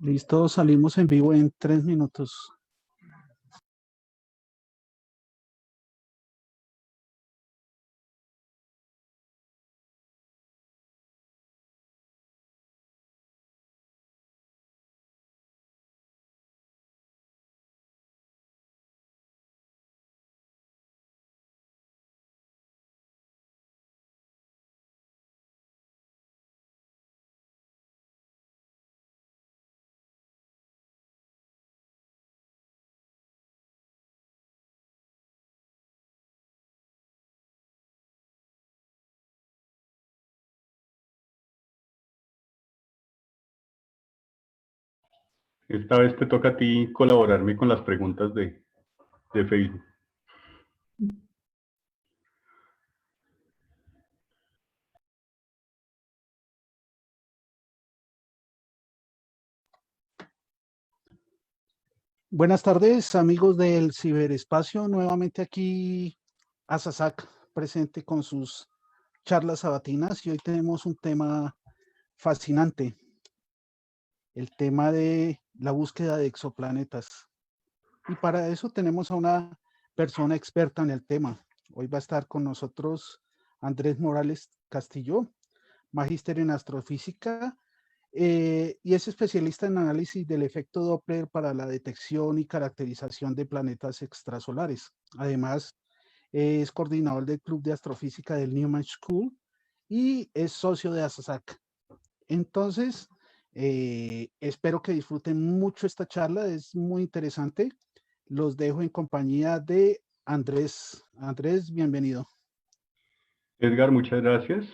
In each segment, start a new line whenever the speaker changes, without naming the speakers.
Listo, salimos en vivo en 3 minutos.
Esta vez te toca a ti colaborarme con las preguntas de Facebook.
Buenas tardes, amigos del ciberespacio. Nuevamente aquí Asasak presente con sus charlas sabatinas y hoy tenemos un tema fascinante, el tema de la búsqueda de exoplanetas. Y para eso tenemos a una persona experta en el tema. Hoy va a estar con nosotros Andrés Morales Castillo, magíster en astrofísica y es especialista en análisis del efecto Doppler para la detección y caracterización de planetas extrasolares. Además, es coordinador del Club de Astrofísica del Newman School y es socio de ASAC. Entonces, espero que disfruten mucho esta charla, es muy interesante. Los dejo en compañía de Andrés. Andrés, bienvenido.
Edgar, muchas gracias.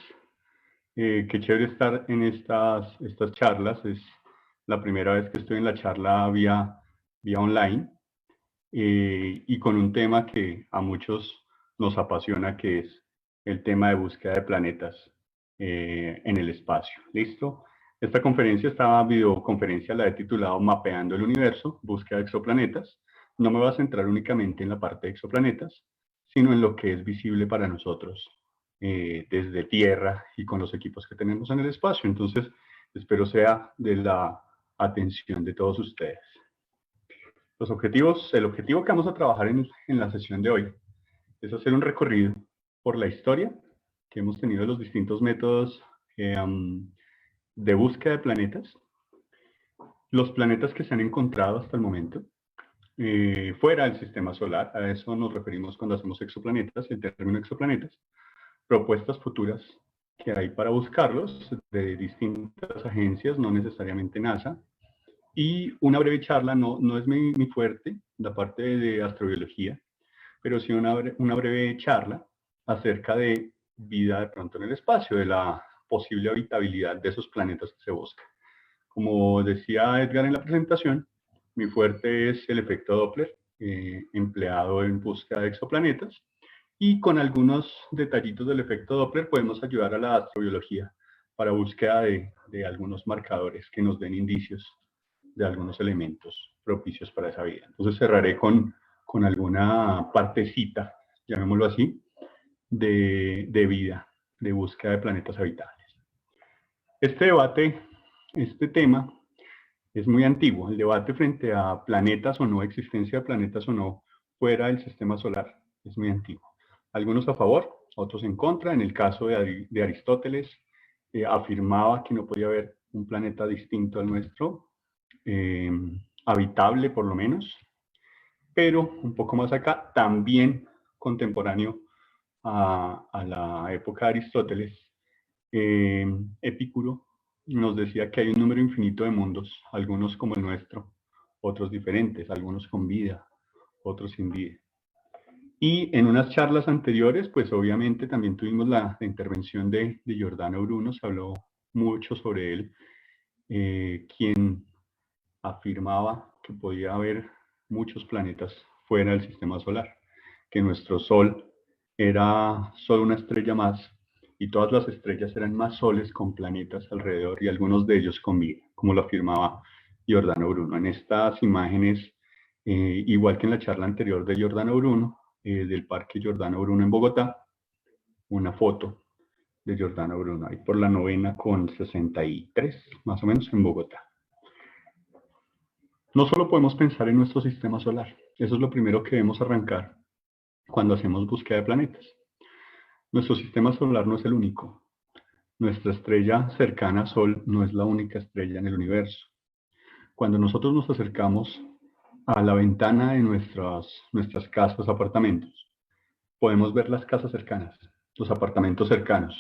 Qué chévere estar en estas charlas. Es la primera vez que estoy en la charla vía online y con un tema que a muchos nos apasiona, que es el tema de búsqueda de planetas en el espacio. ¿Listo? Esta videoconferencia la he titulado Mapeando el Universo, Búsqueda de Exoplanetas. No me voy a centrar únicamente en la parte de exoplanetas, sino en lo que es visible para nosotros desde Tierra y con los equipos que tenemos en el espacio. Entonces, espero sea de la atención de todos ustedes. El objetivo que vamos a trabajar en la sesión de hoy es hacer un recorrido por la historia que hemos tenido de los distintos métodos de búsqueda de planetas, los planetas que se han encontrado hasta el momento, fuera del sistema solar. A eso nos referimos cuando hacemos exoplanetas, el término exoplanetas, propuestas futuras que hay para buscarlos de distintas agencias, no necesariamente NASA, y una breve charla, no es mi fuerte, la parte de astrobiología, pero sí una breve charla acerca de vida de pronto en el espacio, de la posible habitabilidad de esos planetas que se buscan. Como decía Edgar en la presentación, mi fuerte es el efecto Doppler, empleado en búsqueda de exoplanetas, y con algunos detallitos del efecto Doppler podemos ayudar a la astrobiología para búsqueda de algunos marcadores que nos den indicios de algunos elementos propicios para esa vida. Entonces cerraré con alguna partecita, llamémoslo así, de vida, de búsqueda de planetas habitables. Este tema es muy antiguo. El debate frente a planetas o no, existencia de planetas o no, fuera del sistema solar, es muy antiguo. Algunos a favor, otros en contra. En el caso de Aristóteles, afirmaba que no podía haber un planeta distinto al nuestro, habitable por lo menos, pero un poco más acá, también contemporáneo a la época de Aristóteles, Epicuro nos decía que hay un número infinito de mundos, algunos como el nuestro, otros diferentes, algunos con vida, otros sin vida. Y en unas charlas anteriores, pues obviamente también tuvimos la intervención de Giordano Bruno, se habló mucho sobre él, quien afirmaba que podía haber muchos planetas fuera del sistema solar, que nuestro Sol era solo una estrella más y todas las estrellas eran más soles con planetas alrededor y algunos de ellos con vida, como lo afirmaba Giordano Bruno. En estas imágenes, igual que en la charla anterior de Giordano Bruno, del Parque Giordano Bruno en Bogotá, una foto de Giordano Bruno, ahí por la 9ª con 63, más o menos, en Bogotá. No solo podemos pensar en nuestro sistema solar, eso es lo primero que debemos arrancar cuando hacemos búsqueda de planetas. Nuestro sistema solar no es el único. Nuestra estrella cercana al Sol no es la única estrella en el universo. Cuando nosotros nos acercamos a la ventana de nuestras casas, apartamentos, podemos ver las casas cercanas, los apartamentos cercanos.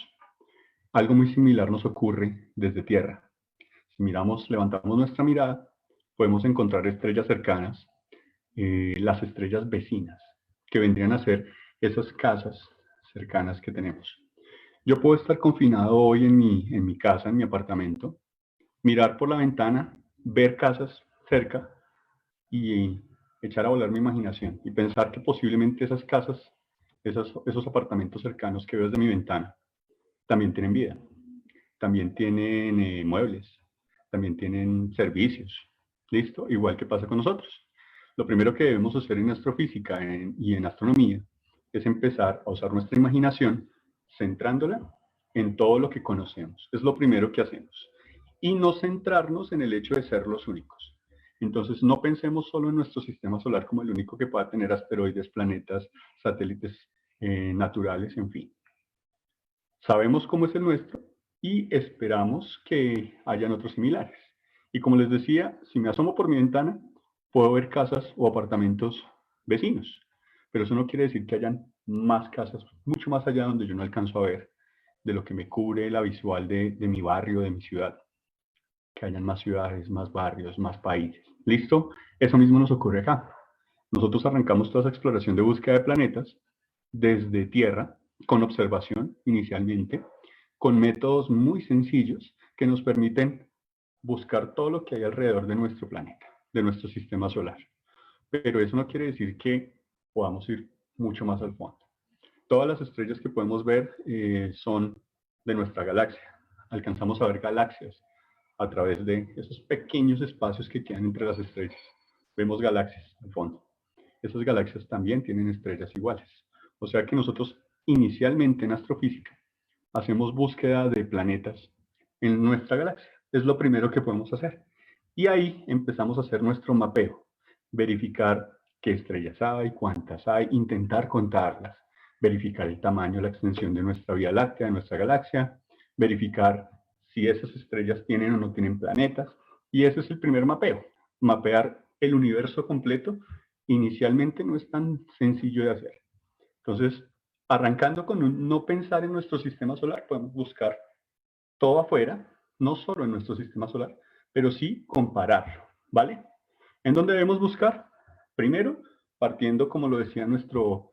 Algo muy similar nos ocurre desde Tierra. Si levantamos nuestra mirada, podemos encontrar estrellas cercanas, las estrellas vecinas, que vendrían a ser esas casas cercanas que tenemos. Yo puedo estar confinado hoy en mi casa, en mi apartamento, mirar por la ventana, ver casas cerca y echar a volar mi imaginación y pensar que posiblemente esas casas, esos apartamentos cercanos que veo desde mi ventana, también tienen vida, también tienen muebles, también tienen servicios. ¿Listo? Igual que pasa con nosotros. Lo primero que debemos hacer en astrofísica y en astronomía es empezar a usar nuestra imaginación centrándola en todo lo que conocemos. Es lo primero que hacemos. Y no centrarnos en el hecho de ser los únicos. Entonces, no pensemos solo en nuestro sistema solar como el único que pueda tener asteroides, planetas, satélites naturales, en fin. Sabemos cómo es el nuestro y esperamos que hayan otros similares. Y como les decía, si me asomo por mi ventana, puedo ver casas o apartamentos vecinos. Pero eso no quiere decir que hayan más casas, mucho más allá donde yo no alcanzo a ver, de lo que me cubre la visual de mi barrio, de mi ciudad. Que hayan más ciudades, más barrios, más países. ¿Listo? Eso mismo nos ocurre acá. Nosotros arrancamos toda esa exploración de búsqueda de planetas desde Tierra, con observación inicialmente, con métodos muy sencillos que nos permiten buscar todo lo que hay alrededor de nuestro planeta, de nuestro sistema solar. Pero eso no quiere decir que podamos ir mucho más al fondo. Todas las estrellas que podemos ver son de nuestra galaxia. Alcanzamos a ver galaxias a través de esos pequeños espacios que quedan entre las estrellas. Vemos galaxias al fondo. Esas galaxias también tienen estrellas iguales. O sea que nosotros inicialmente en astrofísica hacemos búsqueda de planetas en nuestra galaxia. Es lo primero que podemos hacer. Y ahí empezamos a hacer nuestro mapeo, verificar qué estrellas hay, cuántas hay, intentar contarlas, verificar el tamaño, la extensión de nuestra Vía Láctea, de nuestra galaxia, verificar si esas estrellas tienen o no tienen planetas. Y ese es el primer mapeo, mapear el universo completo. Inicialmente no es tan sencillo de hacer. Entonces, arrancando con no pensar en nuestro sistema solar, podemos buscar todo afuera, no solo en nuestro sistema solar, pero sí compararlo, ¿vale? ¿En dónde debemos buscar? Primero, partiendo, como lo decía nuestro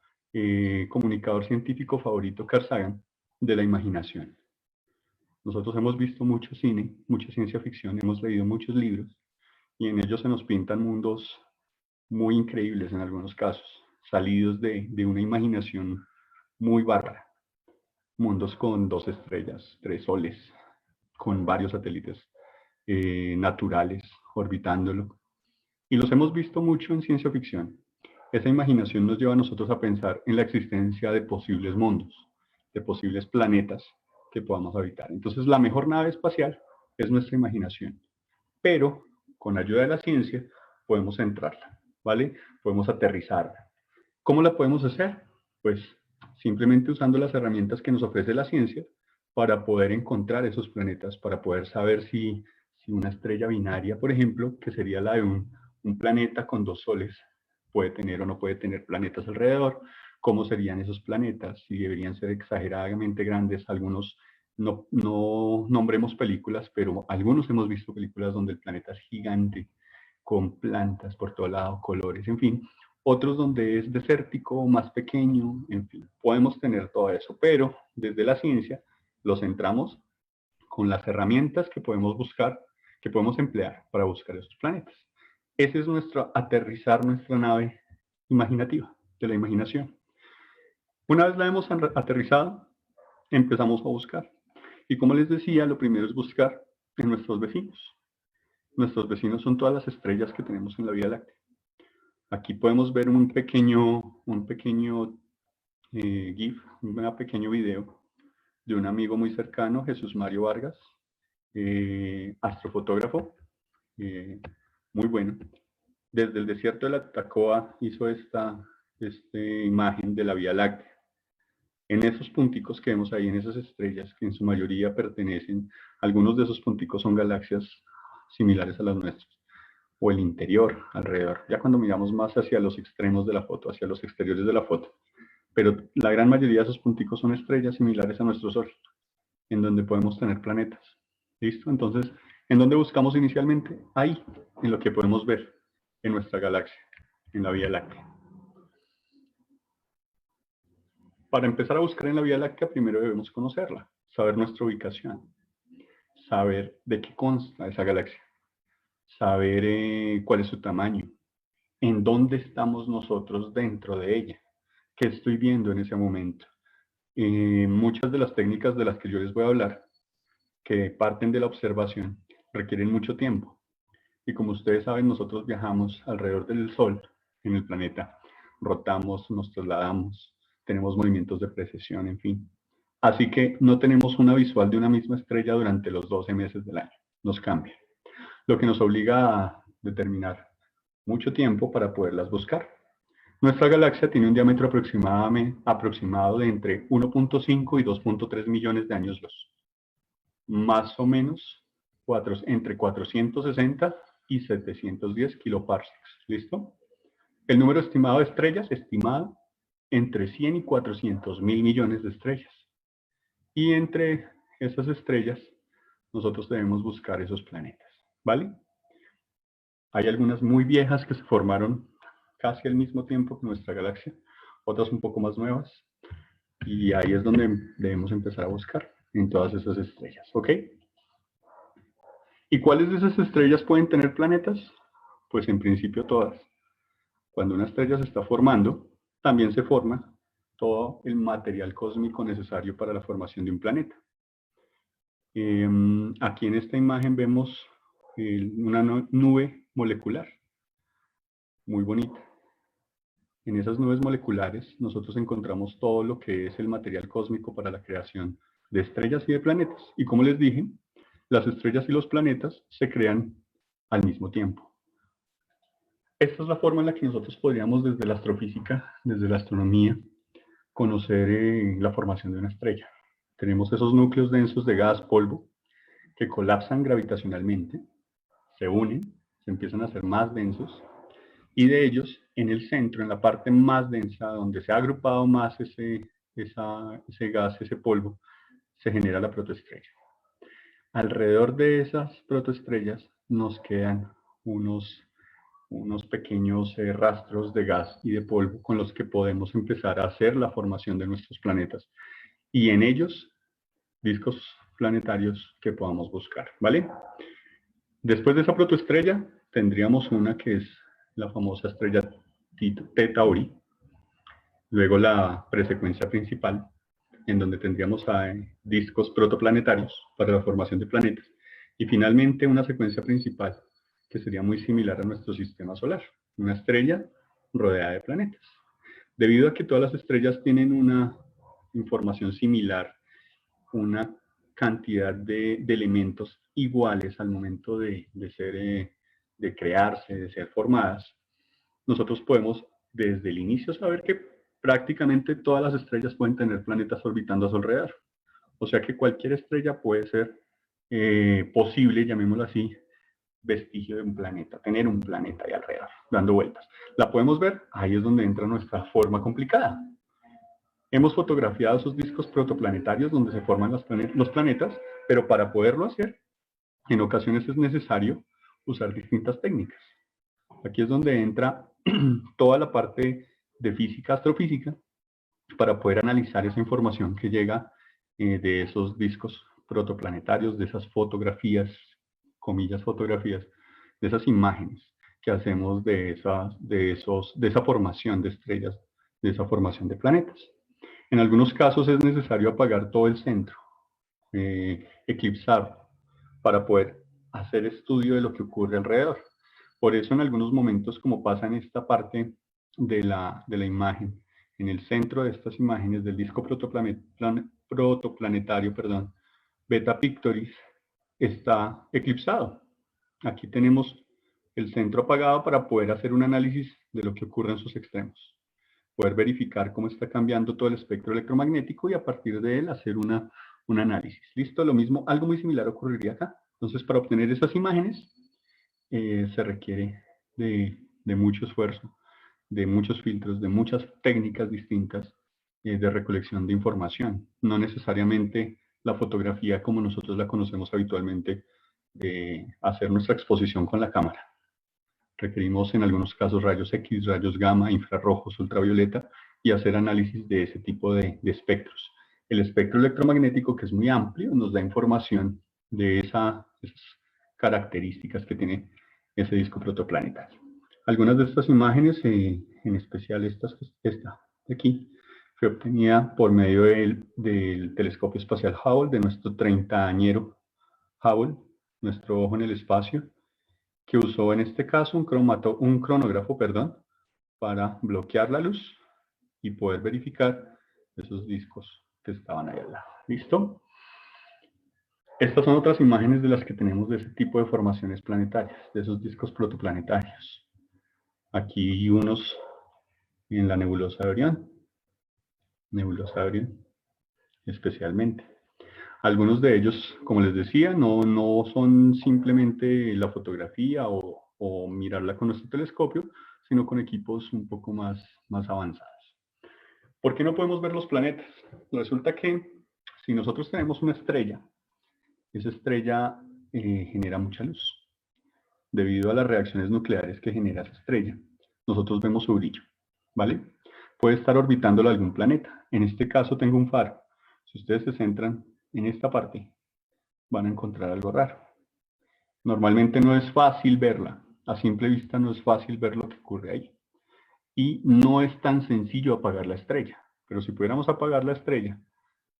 comunicador científico favorito, Carl Sagan, de la imaginación. Nosotros hemos visto mucho cine, mucha ciencia ficción, hemos leído muchos libros, y en ellos se nos pintan mundos muy increíbles en algunos casos, salidos de una imaginación muy bárbara. Mundos con 2 estrellas, 3 soles, con varios satélites naturales orbitándolo. Y los hemos visto mucho en ciencia ficción. Esa imaginación nos lleva a nosotros a pensar en la existencia de posibles mundos, de posibles planetas que podamos habitar. Entonces, la mejor nave espacial es nuestra imaginación. Pero, con ayuda de la ciencia, podemos centrarla, ¿vale? Podemos aterrizarla. ¿Cómo la podemos hacer? Pues simplemente usando las herramientas que nos ofrece la ciencia para poder encontrar esos planetas, para poder saber si una estrella binaria, por ejemplo, que sería la de un planeta con 2 soles, puede tener o no puede tener planetas alrededor, cómo serían esos planetas, si deberían ser exageradamente grandes. Algunos no nombremos películas, pero algunos hemos visto películas donde el planeta es gigante, con plantas por todo lado, colores, en fin. Otros donde es desértico, más pequeño, en fin. Podemos tener todo eso, pero desde la ciencia lo centramos con las herramientas que podemos buscar, que podemos emplear para buscar estos planetas. Ese es nuestro aterrizar nuestra nave imaginativa, de la imaginación. Una vez la hemos aterrizado, empezamos a buscar. Y como les decía, lo primero es buscar en nuestros vecinos. Nuestros vecinos son todas las estrellas que tenemos en la Vía Láctea. Aquí podemos ver un pequeño GIF, un pequeño video de un amigo muy cercano, Jesús Mario Vargas, astrofotógrafo, muy bueno. desde el desierto de la Tatacoa hizo esta imagen de la Vía Láctea. En esos punticos que vemos ahí, en esas estrellas, que en su mayoría pertenecen, algunos de esos punticos son galaxias similares a las nuestras, o el interior, alrededor, ya cuando miramos más hacia los extremos de la foto, hacia los exteriores de la foto. Pero la gran mayoría de esos punticos son estrellas similares a nuestro Sol, en donde podemos tener planetas. ¿Listo? Entonces, ¿en dónde buscamos inicialmente? Ahí, en lo que podemos ver en nuestra galaxia, en la Vía Láctea. Para empezar a buscar en la Vía Láctea, primero debemos conocerla, saber nuestra ubicación, saber de qué consta esa galaxia, saber cuál es su tamaño, en dónde estamos nosotros dentro de ella, qué estoy viendo en ese momento. Muchas de las técnicas de las que yo les voy a hablar, que parten de la observación, requieren mucho tiempo. Y como ustedes saben, nosotros viajamos alrededor del Sol, en el planeta, rotamos, nos trasladamos, tenemos movimientos de precesión, en fin. Así que no tenemos una visual de una misma estrella durante los 12 meses del año, nos cambia. Lo que nos obliga a determinar mucho tiempo para poderlas buscar. Nuestra galaxia tiene un diámetro aproximado de entre 1.5 y 2.3 millones de años luz. Más o menos entre 460 y 710 kiloparsecs. ¿Listo? El número estimado de estrellas, estimado entre 100 y 400 mil millones de estrellas. Y entre esas estrellas, nosotros debemos buscar esos planetas. ¿Vale? Hay algunas muy viejas que se formaron casi al mismo tiempo que nuestra galaxia, otras un poco más nuevas. Y ahí es donde debemos empezar a buscar, en todas esas estrellas. ¿Ok? ¿Y cuáles de esas estrellas pueden tener planetas? Pues en principio todas. Cuando una estrella se está formando, también se forma todo el material cósmico necesario para la formación de un planeta. Aquí en esta imagen vemos una nube molecular, muy bonita. En esas nubes moleculares nosotros encontramos todo lo que es el material cósmico para la creación de estrellas y de planetas. Y como les dije, las estrellas y los planetas se crean al mismo tiempo. Esta es la forma en la que nosotros podríamos desde la astrofísica, desde la astronomía, conocer la formación de una estrella. Tenemos esos núcleos densos de gas, polvo, que colapsan gravitacionalmente, se unen, se empiezan a hacer más densos, y de ellos, en el centro, en la parte más densa, donde se ha agrupado más ese gas, ese polvo, se genera la protoestrella. Alrededor de esas protoestrellas nos quedan unos pequeños rastros de gas y de polvo con los que podemos empezar a hacer la formación de nuestros planetas. Y en ellos, discos planetarios que podamos buscar, ¿vale? Después de esa protoestrella, tendríamos una que es la famosa estrella T Tauri, luego la presecuencia principal, en donde tendríamos discos protoplanetarios para la formación de planetas, y finalmente una secuencia principal que sería muy similar a nuestro sistema solar, una estrella rodeada de planetas. Debido a que todas las estrellas tienen una información similar, una cantidad de elementos iguales al momento de crearse, de ser formadas, nosotros podemos desde el inicio saber que prácticamente todas las estrellas pueden tener planetas orbitando a su alrededor. O sea que cualquier estrella puede ser posible, llamémoslo así, vestigio de un planeta, tener un planeta ahí alrededor, dando vueltas. ¿La podemos ver? Ahí es donde entra nuestra forma complicada. Hemos fotografiado esos discos protoplanetarios donde se forman los planetas, pero para poderlo hacer, en ocasiones es necesario usar distintas técnicas. Aquí es donde entra toda la parte de física, astrofísica, para poder analizar esa información que llega de esos discos protoplanetarios, de esas fotografías, comillas fotografías, de esas imágenes que hacemos de esa formación de estrellas, de esa formación de planetas. En algunos casos es necesario apagar todo el centro, eclipsar, para poder hacer estudio de lo que ocurre alrededor. Por eso en algunos momentos, como pasa en esta parte de la imagen, en el centro de estas imágenes del disco protoplanetario, Beta Pictoris, está eclipsado. Aquí tenemos el centro apagado para poder hacer un análisis de lo que ocurre en sus extremos. Poder verificar cómo está cambiando todo el espectro electromagnético y a partir de él hacer un análisis. ¿Listo? Lo mismo, algo muy similar ocurriría acá. Entonces, para obtener estas imágenes se requiere de mucho esfuerzo, de muchos filtros, de muchas técnicas distintas de recolección de información. No necesariamente la fotografía como nosotros la conocemos habitualmente, de hacer nuestra exposición con la cámara. Requerimos en algunos casos rayos X, rayos gamma, infrarrojos, ultravioleta y hacer análisis de ese tipo de espectros. El espectro electromagnético, que es muy amplio, nos da información de esas características que tiene ese disco protoplanetario. Algunas de estas imágenes, en especial esta de aquí, fue obtenida por medio del telescopio espacial Hubble, de nuestro 30-añero Hubble, nuestro ojo en el espacio, que usó en este caso un cronógrafo, para bloquear la luz y poder verificar esos discos que estaban ahí al lado. ¿Listo? Estas son otras imágenes de las que tenemos de ese tipo de formaciones planetarias, de esos discos protoplanetarios. Aquí unos en la nebulosa de Orión, especialmente. Algunos de ellos, como les decía, no son simplemente la fotografía o mirarla con nuestro telescopio, sino con equipos un poco más avanzados. ¿Por qué no podemos ver los planetas? Resulta que si nosotros tenemos una estrella, esa estrella genera mucha luz. Debido a las reacciones nucleares que genera esa estrella, nosotros vemos su brillo, ¿vale? Puede estar orbitándolo algún planeta. En este caso tengo un faro. Si ustedes se centran en esta parte, van a encontrar algo raro. Normalmente no es fácil verla. A simple vista no es fácil ver lo que ocurre ahí. Y no es tan sencillo apagar la estrella. Pero si pudiéramos apagar la estrella,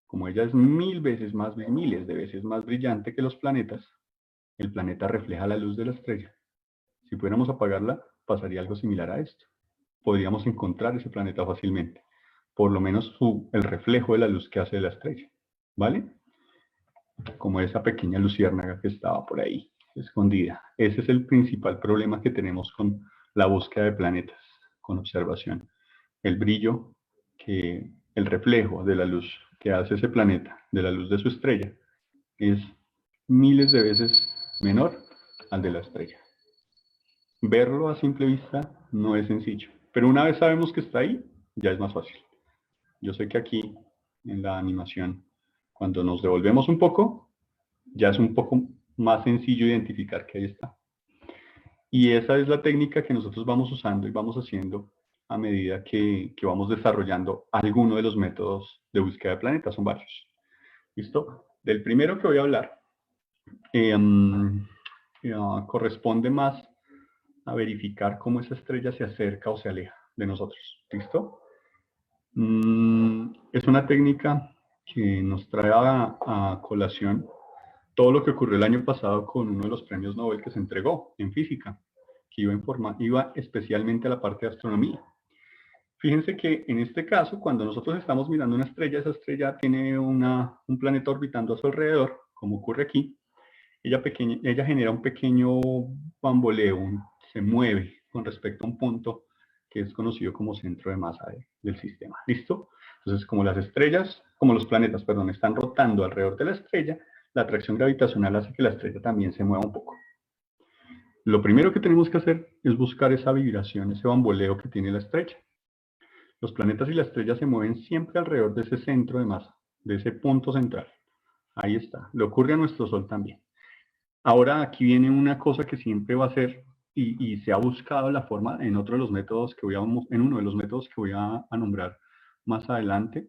como ella es miles de veces más brillante que los planetas, el planeta refleja la luz de la estrella. Si pudiéramos apagarla, pasaría algo similar a esto. Podríamos encontrar ese planeta fácilmente. Por lo menos el reflejo de la luz que hace de la estrella. ¿Vale? Como esa pequeña luciérnaga que estaba por ahí, escondida. Ese es el principal problema que tenemos con la búsqueda de planetas, con observación. El brillo, el reflejo de la luz que hace ese planeta, de la luz de su estrella, es miles de veces menor al de la estrella. Verlo a simple vista no es sencillo, pero una vez sabemos que está ahí, ya es más fácil. Yo sé que aquí, en la animación, cuando nos devolvemos un poco, ya es un poco más sencillo identificar que ahí está. Y esa es la técnica que nosotros vamos usando y vamos haciendo a medida que vamos desarrollando alguno de los métodos de búsqueda de planetas. Son varios. ¿Listo? Del primero que voy a hablar corresponde más a verificar cómo esa estrella se acerca o se aleja de nosotros. ¿Listo? Es una técnica que nos trae a colación todo lo que ocurrió el año pasado con uno de los premios Nobel que se entregó en física, que iba especialmente a la parte de astronomía. Fíjense que en este caso, cuando nosotros estamos mirando una estrella, esa estrella tiene un planeta orbitando a su alrededor, como ocurre aquí. Ella genera un pequeño bamboleo, se mueve con respecto a un punto que es conocido como centro de masa del sistema. ¿Listo? Entonces, como los planetas, están rotando alrededor de la estrella, la atracción gravitacional hace que la estrella también se mueva un poco. Lo primero que tenemos que hacer es buscar esa vibración, ese bamboleo que tiene la estrella. Los planetas y la estrella se mueven siempre alrededor de ese centro de masa, de ese punto central. Ahí está. Le ocurre a nuestro Sol también. Ahora aquí viene una cosa que siempre va a ser, y se ha buscado la forma en uno de los métodos que voy a nombrar más adelante.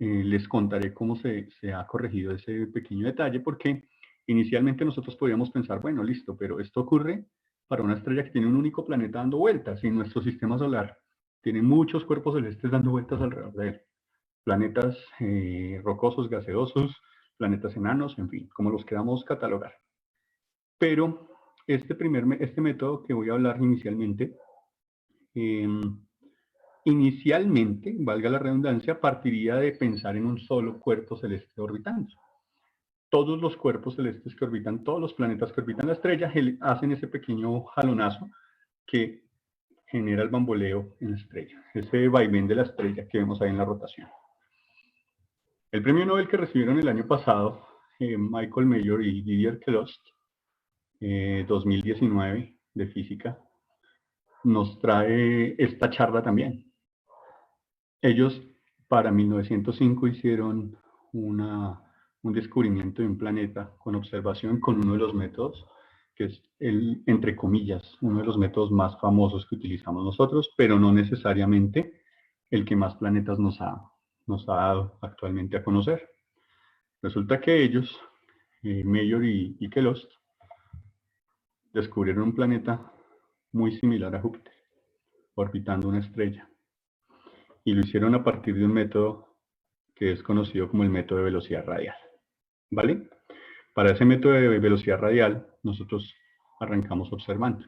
Les contaré cómo se ha corregido ese pequeño detalle, porque inicialmente nosotros podríamos pensar, bueno, listo, pero esto ocurre para una estrella que tiene un único planeta dando vueltas, y nuestro sistema solar tiene muchos cuerpos celestes dando vueltas alrededor de él. Planetas rocosos, gaseosos, planetas enanos, en fin, como los queramos catalogar. Pero este método que voy a hablar inicialmente, valga la redundancia, partiría de pensar en un solo cuerpo celeste orbitando. todos los cuerpos celestes que orbitan, todos los planetas que orbitan la estrella, hacen ese pequeño jalonazo que genera el bamboleo en la estrella, ese vaivén de la estrella que vemos ahí en la rotación. El premio Nobel que recibieron el año pasado, Michael Mayor y Didier Queloz, 2019 de física, nos trae esta charla también. Ellos para 1905 hicieron un descubrimiento de un planeta con observación con uno de los métodos, que es entre comillas, uno de los métodos más famosos que utilizamos nosotros, pero no necesariamente el que más planetas nos ha dado actualmente a conocer. Resulta que ellos, Mayor y Queloz, descubrieron un planeta muy similar a Júpiter, orbitando una estrella. Y lo hicieron a partir de un método que es conocido como el método de velocidad radial. ¿Vale? Para ese método de velocidad radial, nosotros arrancamos observando.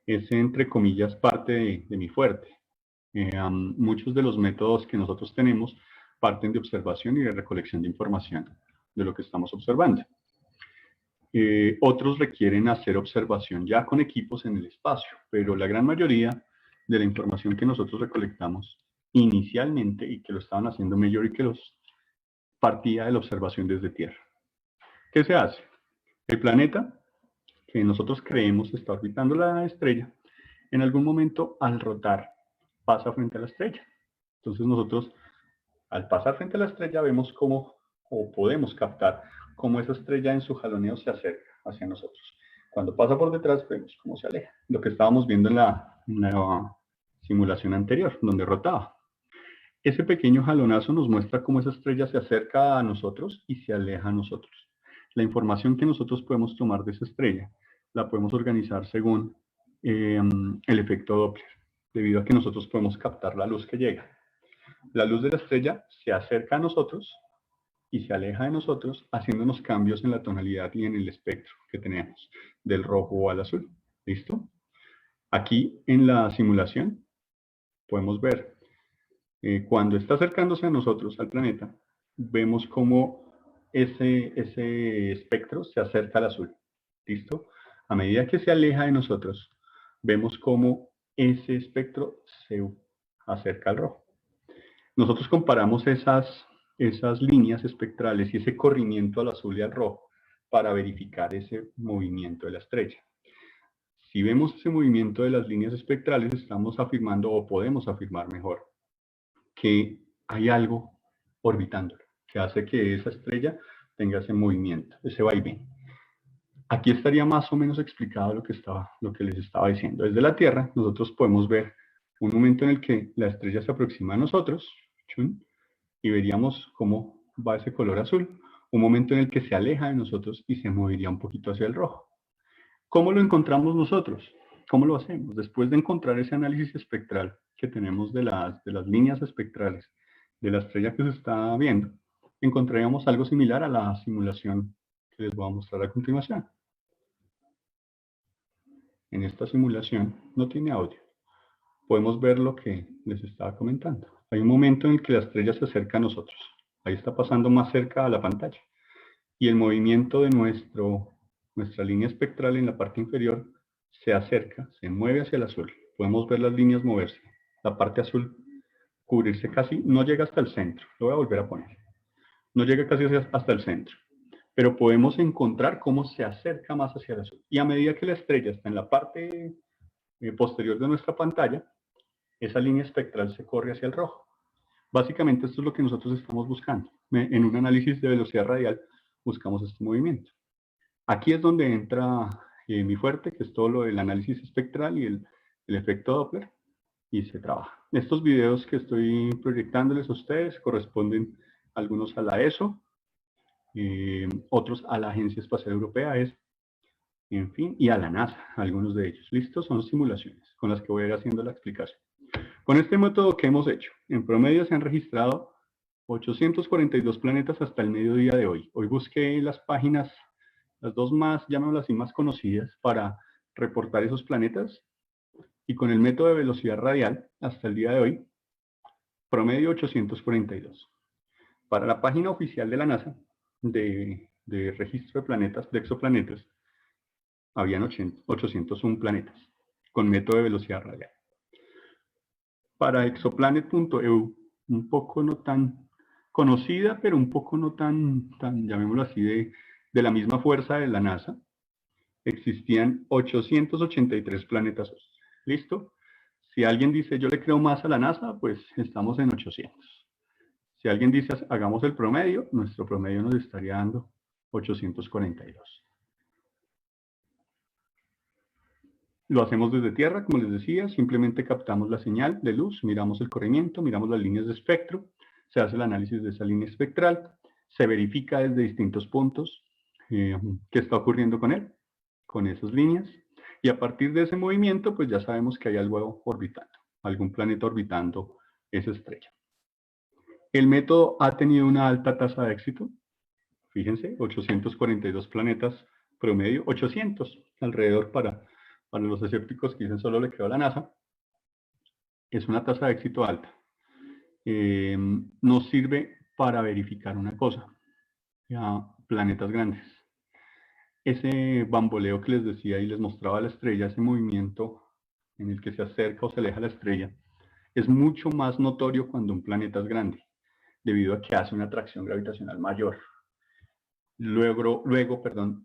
Es, entre comillas, parte de mi fuerte. Muchos de los métodos que nosotros tenemos parten de observación y de recolección de información de lo que estamos observando. Otros requieren hacer observación ya con equipos en el espacio, pero la gran mayoría de la información que nosotros recolectamos inicialmente, y que lo estaban haciendo Mayor y Queloz, partía de la observación desde Tierra. ¿Qué se hace? El planeta, que nosotros creemos está orbitando la estrella, en algún momento al rotar pasa frente a la estrella. Entonces nosotros, al pasar frente a la estrella, vemos cómo, o podemos captar cómo esa estrella en su jaloneo se acerca hacia nosotros. Cuando pasa por detrás, vemos cómo se aleja. Lo que estábamos viendo en la simulación anterior, donde rotaba. Ese pequeño jalonazo nos muestra cómo esa estrella se acerca a nosotros y se aleja a nosotros. La información que nosotros podemos tomar de esa estrella la podemos organizar según el efecto Doppler, debido a que nosotros podemos captar la luz que llega. La luz de la estrella se acerca a nosotros y se aleja de nosotros, haciéndonos cambios en la tonalidad y en el espectro que tenemos, del rojo al azul. ¿Listo? Aquí en la simulación podemos ver cuando está acercándose a nosotros, al planeta, vemos cómo ese espectro se acerca al azul. ¿Listo? A medida que se aleja de nosotros, vemos cómo ese espectro se acerca al rojo. Nosotros comparamos esas líneas espectrales y ese corrimiento al azul y al rojo para verificar ese movimiento de la estrella. Si vemos ese movimiento de las líneas espectrales, estamos afirmando, o podemos afirmar mejor, que hay algo orbitándolo, que hace que esa estrella tenga ese movimiento, ese vaivén. Aquí estaría más o menos explicado lo que les estaba diciendo. Desde la Tierra, nosotros podemos ver un momento en el que la estrella se aproxima a nosotros, y veríamos cómo va ese color azul. Un momento en el que se aleja de nosotros y se movería un poquito hacia el rojo. ¿Cómo lo encontramos nosotros? ¿Cómo lo hacemos? Después de encontrar ese análisis espectral que tenemos de las líneas espectrales de la estrella que se está viendo, encontraríamos algo similar a la simulación que les voy a mostrar a continuación. En esta simulación no tiene audio. Podemos ver lo que les estaba comentando. Hay un momento en el que la estrella se acerca a nosotros. Ahí está pasando más cerca a la pantalla. Y el movimiento de nuestra línea espectral en la parte inferior se acerca, se mueve hacia el azul. Podemos ver las líneas moverse. La parte azul cubrirse casi, no llega hasta el centro. Lo voy a volver a poner. No llega casi hasta el centro. Pero podemos encontrar cómo se acerca más hacia el azul. Y a medida que la estrella está en la parte posterior de nuestra pantalla, esa línea espectral se corre hacia el rojo. Básicamente esto es lo que nosotros estamos buscando. En un análisis de velocidad radial buscamos este movimiento. Aquí es donde entra mi fuerte, que es todo lo del análisis espectral y el efecto Doppler, y se trabaja. Estos videos que estoy proyectándoles a ustedes corresponden algunos a la ESO, otros a la Agencia Espacial Europea, en fin, y a la NASA, algunos de ellos. ¿Listos? Son simulaciones con las que voy a ir haciendo la explicación. Con este método que hemos hecho, en promedio se han registrado 842 planetas hasta el mediodía de hoy. Hoy busqué las páginas, las dos más, llamémoslas así, más conocidas para reportar esos planetas. Y con el método de velocidad radial, hasta el día de hoy, promedio 842. Para la página oficial de la NASA, de de registro de planetas, de exoplanetas, habían 801 planetas con método de velocidad radial. Para exoplanet.eu, un poco no tan conocida, pero un poco no tan llamémoslo así, de la misma fuerza de la NASA, existían 883 planetas. ¿Listo? Si alguien dice, yo le creo más a la NASA, pues estamos en 800. Si alguien dice, hagamos el promedio, nuestro promedio nos estaría dando 842. Lo hacemos desde tierra, como les decía, simplemente captamos la señal de luz, miramos el corrimiento, miramos las líneas de espectro, se hace el análisis de esa línea espectral, se verifica desde distintos puntos qué está ocurriendo con él, con esas líneas, y a partir de ese movimiento, pues ya sabemos que hay algo orbitando, algún planeta orbitando esa estrella. El método ha tenido una alta tasa de éxito, fíjense, 842 planetas promedio, 800 alrededor para los escépticos que dicen solo le quedó a la NASA, es una tasa de éxito alta. Nos sirve para verificar una cosa, planetas grandes. Ese bamboleo que les decía y les mostraba la estrella, ese movimiento en el que se acerca o se aleja la estrella, es mucho más notorio cuando un planeta es grande, debido a que hace una atracción gravitacional mayor. Luego,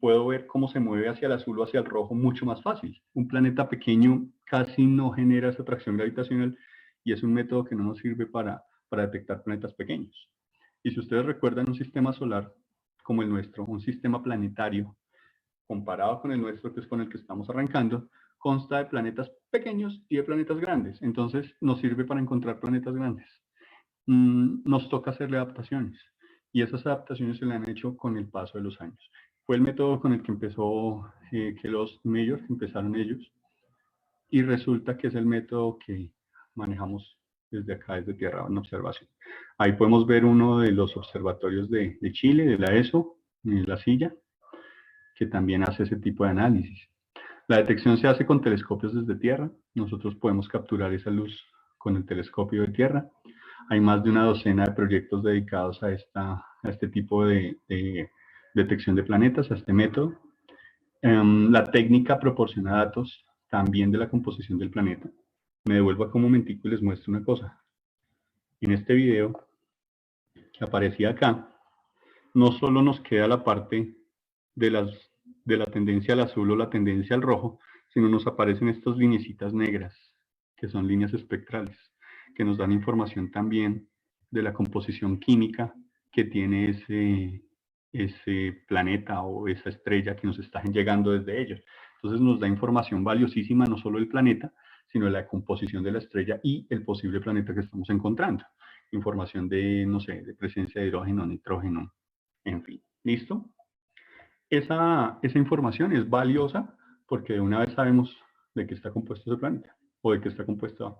puedo ver cómo se mueve hacia el azul o hacia el rojo mucho más fácil. Un planeta pequeño casi no genera esa atracción gravitacional y es un método que no nos sirve para detectar planetas pequeños. Y si ustedes recuerdan un sistema solar como el nuestro, un sistema planetario, comparado con el nuestro, que es con el que estamos arrancando, consta de planetas pequeños y de planetas grandes. Entonces, nos sirve para encontrar planetas grandes. Nos toca hacerle adaptaciones. Y esas adaptaciones se le han hecho con el paso de los años. Fue el método con el que empezó, que los mayors empezaron ellos. Y resulta que es el método que manejamos desde acá, desde Tierra en observación. Ahí podemos ver uno de los observatorios de Chile, de la ESO, en La Silla, que también hace ese tipo de análisis. La detección se hace con telescopios desde Tierra. Nosotros podemos capturar esa luz con el telescopio de Tierra. Hay más de una docena de proyectos dedicados a este tipo de detección de planetas, a este método. La técnica proporciona datos también de la composición del planeta. Me devuelvo acá un momentico y les muestro una cosa. En este video que aparecía acá, no solo nos queda la parte de la tendencia al azul o la tendencia al rojo, sino nos aparecen estas lineecitas negras, que son líneas espectrales, que nos dan información también de la composición química que tiene ese planeta o esa estrella que nos está llegando desde ellos. Entonces nos da información valiosísima no solo del planeta, sino de la composición de la estrella y el posible planeta que estamos encontrando. Información de, no sé, de presencia de hidrógeno, nitrógeno, en fin. ¿Listo? Esa información es valiosa porque de una vez sabemos de qué está compuesto ese planeta o de qué está compuesta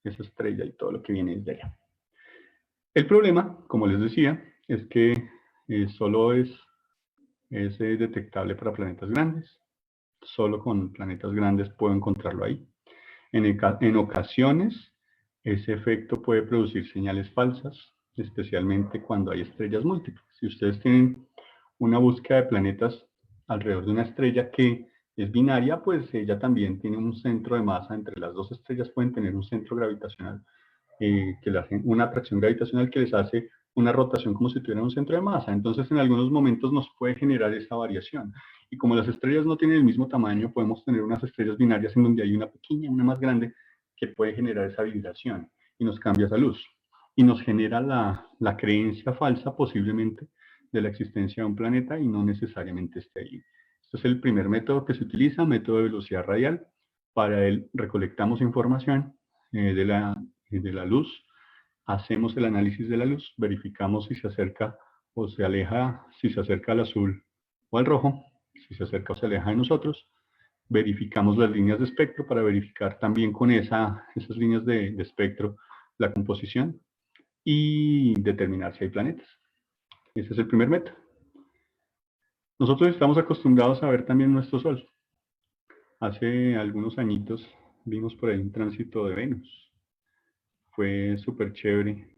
esa estrella y todo lo que viene desde allá. El problema, como les decía, es que solo es detectable para planetas grandes. Solo con planetas grandes puedo encontrarlo ahí. En ocasiones, ese efecto puede producir señales falsas, especialmente cuando hay estrellas múltiples. Si ustedes tienen una búsqueda de planetas alrededor de una estrella que es binaria, pues ella también tiene un centro de masa. Entre las dos estrellas pueden tener un centro gravitacional, que le hacen una atracción gravitacional que les hace una rotación como si tuvieran un centro de masa. Entonces, en algunos momentos nos puede generar esa variación. Y como las estrellas no tienen el mismo tamaño, podemos tener unas estrellas binarias en donde hay una pequeña, una más grande, que puede generar esa vibración y nos cambia esa luz. Y nos genera la creencia falsa, posiblemente, de la existencia de un planeta y no necesariamente esté ahí. Este es el primer método que se utiliza, método de velocidad radial. Para él recolectamos información de la luz, hacemos el análisis de la luz, verificamos si se acerca o se aleja, si se acerca al azul o al rojo, si se acerca o se aleja de nosotros, verificamos las líneas de espectro para verificar también con esas líneas de espectro la composición y determinar si hay planetas. Ese es el primer método. Nosotros estamos acostumbrados a ver también nuestro Sol. Hace algunos añitos vimos por ahí un tránsito de Venus. Fue súper chévere.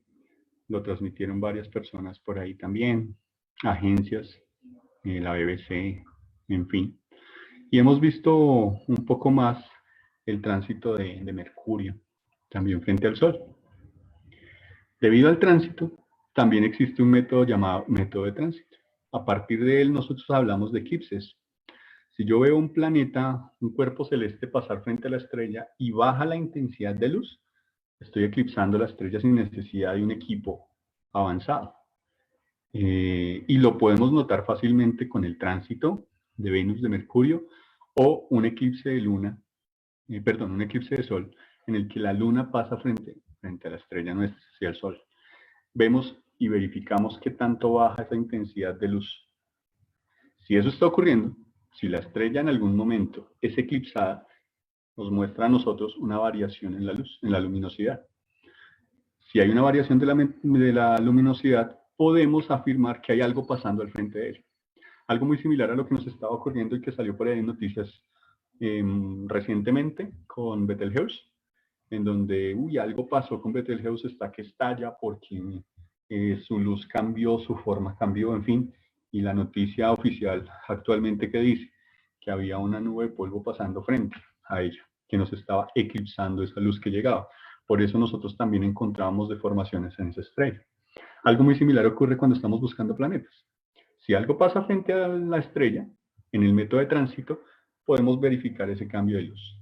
Lo transmitieron varias personas por ahí también, agencias. la BBC, en fin. Y hemos visto un poco más el tránsito de Mercurio, también frente al Sol. Debido al tránsito, también existe un método llamado método de tránsito. A partir de él nosotros hablamos de eclipses. Si yo veo un planeta, un cuerpo celeste pasar frente a la estrella y baja la intensidad de luz, estoy eclipsando la estrella sin necesidad de un equipo avanzado. Y lo podemos notar fácilmente con el tránsito de Venus de Mercurio o un eclipse de luna, un eclipse de sol en el que la luna pasa frente a la estrella nuestra, hacia el sol. Vemos y verificamos qué tanto baja esa intensidad de luz. Si eso está ocurriendo, si la estrella en algún momento es eclipsada, nos muestra a nosotros una variación en la luz, en la luminosidad. Si hay una variación de la luminosidad, podemos afirmar que hay algo pasando al frente de ella. Algo muy similar a lo que nos estaba ocurriendo y que salió por ahí en noticias recientemente con Betelgeuse, en donde, algo pasó con Betelgeuse, está que estalla porque su luz cambió, su forma cambió, en fin, y la noticia oficial actualmente que dice que había una nube de polvo pasando frente a ella, que nos estaba eclipsando esa luz que llegaba. Por eso nosotros también encontramos deformaciones en esa estrella. Algo muy similar ocurre cuando estamos buscando planetas. Si algo pasa frente a la estrella, en el método de tránsito, podemos verificar ese cambio de luz.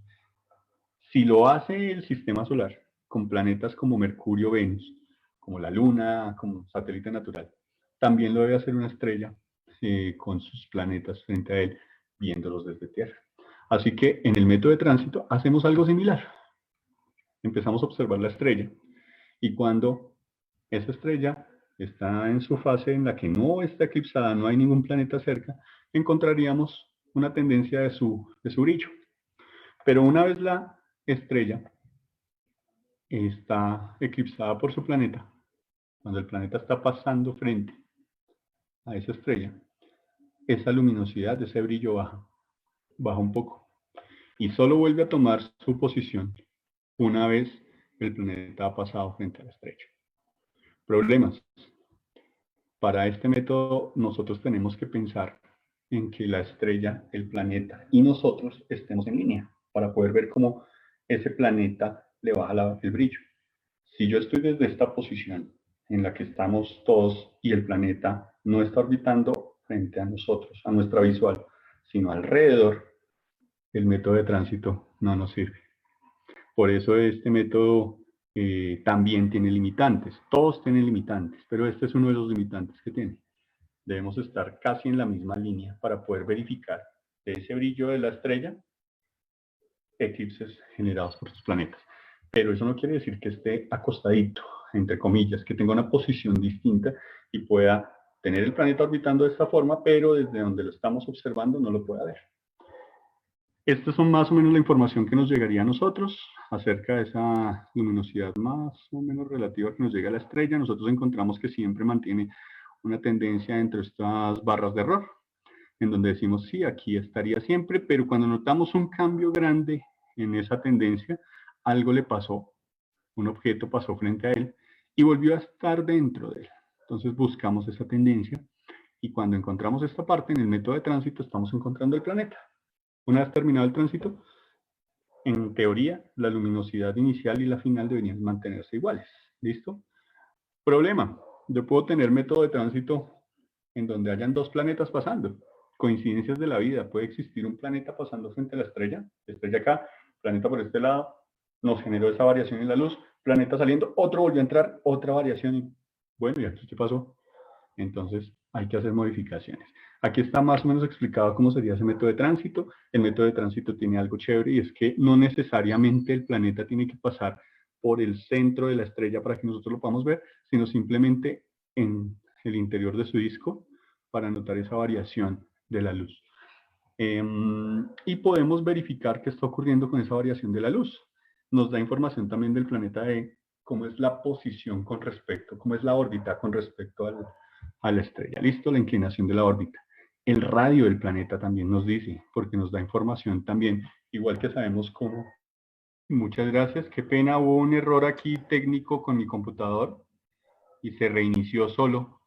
Si lo hace el sistema solar con planetas como Mercurio, Venus, como la Luna, como satélite natural, también lo debe hacer una estrella con sus planetas frente a él, viéndolos desde Tierra. Así que en el método de tránsito hacemos algo similar. Empezamos a observar la estrella y cuando esa estrella está en su fase en la que no está eclipsada, no hay ningún planeta cerca, encontraríamos una tendencia de su brillo. Pero una vez la estrella está eclipsada por su planeta, cuando el planeta está pasando frente a esa estrella, esa luminosidad, ese brillo baja un poco y solo vuelve a tomar su posición una vez el planeta ha pasado frente a la estrella. Problemas. Para este método nosotros tenemos que pensar en que la estrella, el planeta y nosotros estemos en línea para poder ver cómo ese planeta le baja el brillo. Si yo estoy desde esta posición en la que estamos todos y el planeta no está orbitando frente a nosotros, a nuestra visual, sino alrededor, el método de tránsito no nos sirve. Por eso este método también tiene limitantes. Todos tienen limitantes, pero este es uno de los limitantes que tiene. Debemos estar casi en la misma línea para poder verificar de ese brillo de la estrella eclipses generados por sus planetas. Pero eso no quiere decir que esté acostadito, entre comillas, que tenga una posición distinta y pueda tener el planeta orbitando de esta forma, pero desde donde lo estamos observando no lo pueda ver. Estas son más o menos la información que nos llegaría a nosotros acerca de esa luminosidad más o menos relativa que nos llega a la estrella. Nosotros encontramos que siempre mantiene una tendencia entre estas barras de error, en donde decimos, sí, aquí estaría siempre, pero cuando notamos un cambio grande en esa tendencia, algo le pasó, un objeto pasó frente a él y volvió a estar dentro de él. Entonces buscamos esa tendencia y cuando encontramos esta parte en el método de tránsito estamos encontrando el planeta. Una vez terminado el tránsito, en teoría, la luminosidad inicial y la final deberían mantenerse iguales. ¿Listo? Problema. Yo puedo tener método de tránsito en donde hayan dos planetas pasando. Coincidencias de la vida. Puede existir un planeta pasando frente a la estrella acá, planeta por este lado, nos generó esa variación en la luz, planeta saliendo, otro volvió a entrar, otra variación. Y, bueno, ¿y aquí qué pasó? Entonces hay que hacer modificaciones. Aquí está más o menos explicado cómo sería ese método de tránsito. El método de tránsito tiene algo chévere y es que no necesariamente el planeta tiene que pasar por el centro de la estrella para que nosotros lo podamos ver, sino simplemente en el interior de su disco para notar esa variación de la luz. Y podemos verificar qué está ocurriendo con esa variación de la luz. Nos da información también del planeta de cómo es la posición con respecto, cómo es la órbita con respecto a la estrella. Listo, la inclinación de la órbita. El radio del planeta también nos dice, porque nos da información también, igual que sabemos cómo. Muchas gracias, qué pena, hubo un error aquí técnico con mi computador y se reinició solo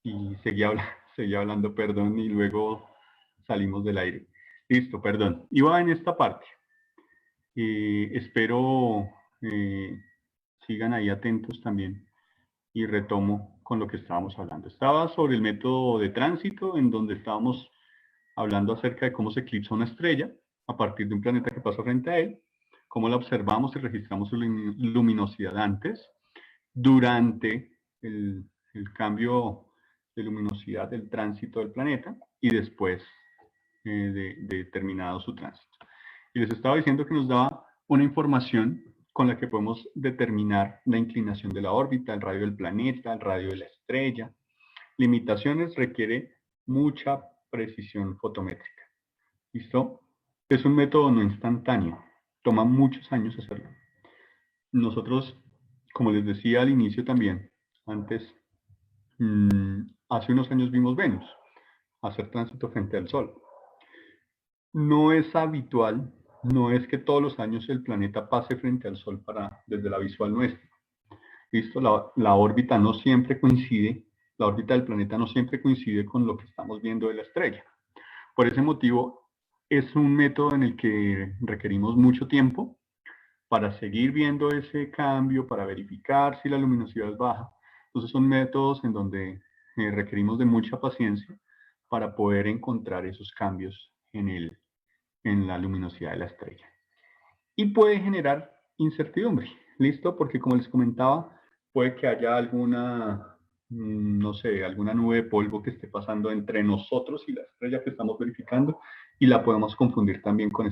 y seguía seguía hablando, perdón, y luego salimos del aire. Listo, perdón. Iba en esta parte. Espero sigan ahí atentos también y retomo con lo que estábamos hablando. Estaba sobre el método de tránsito, en donde estábamos hablando acerca de cómo se eclipsa una estrella a partir de un planeta que pasa frente a él, cómo la observamos y registramos su luminosidad antes, durante el cambio de luminosidad del tránsito del planeta y después de terminado su tránsito. Y les estaba diciendo que nos daba una información con la que podemos determinar la inclinación de la órbita, el radio del planeta, el radio de la estrella. Limitaciones requiere mucha precisión fotométrica. ¿Listo? Es un método no instantáneo. Toma muchos años hacerlo. Nosotros, como les decía al inicio también, antes, hace unos años vimos Venus hacer tránsito frente al Sol. No es habitual, no es que todos los años el planeta pase frente al Sol desde la visual nuestra. ¿Listo? La órbita no siempre coincide, la órbita del planeta no siempre coincide con lo que estamos viendo de la estrella. Por ese motivo, es un método en el que requerimos mucho tiempo para seguir viendo ese cambio, para verificar si la luminosidad es baja. Entonces son métodos en donde requerimos de mucha paciencia para poder encontrar esos cambios en la luminosidad de la estrella. Y puede generar incertidumbre, ¿listo? Porque como les comentaba, puede que haya alguna, no sé, alguna nube de polvo que esté pasando entre nosotros y la estrella que estamos verificando y la podemos confundir también con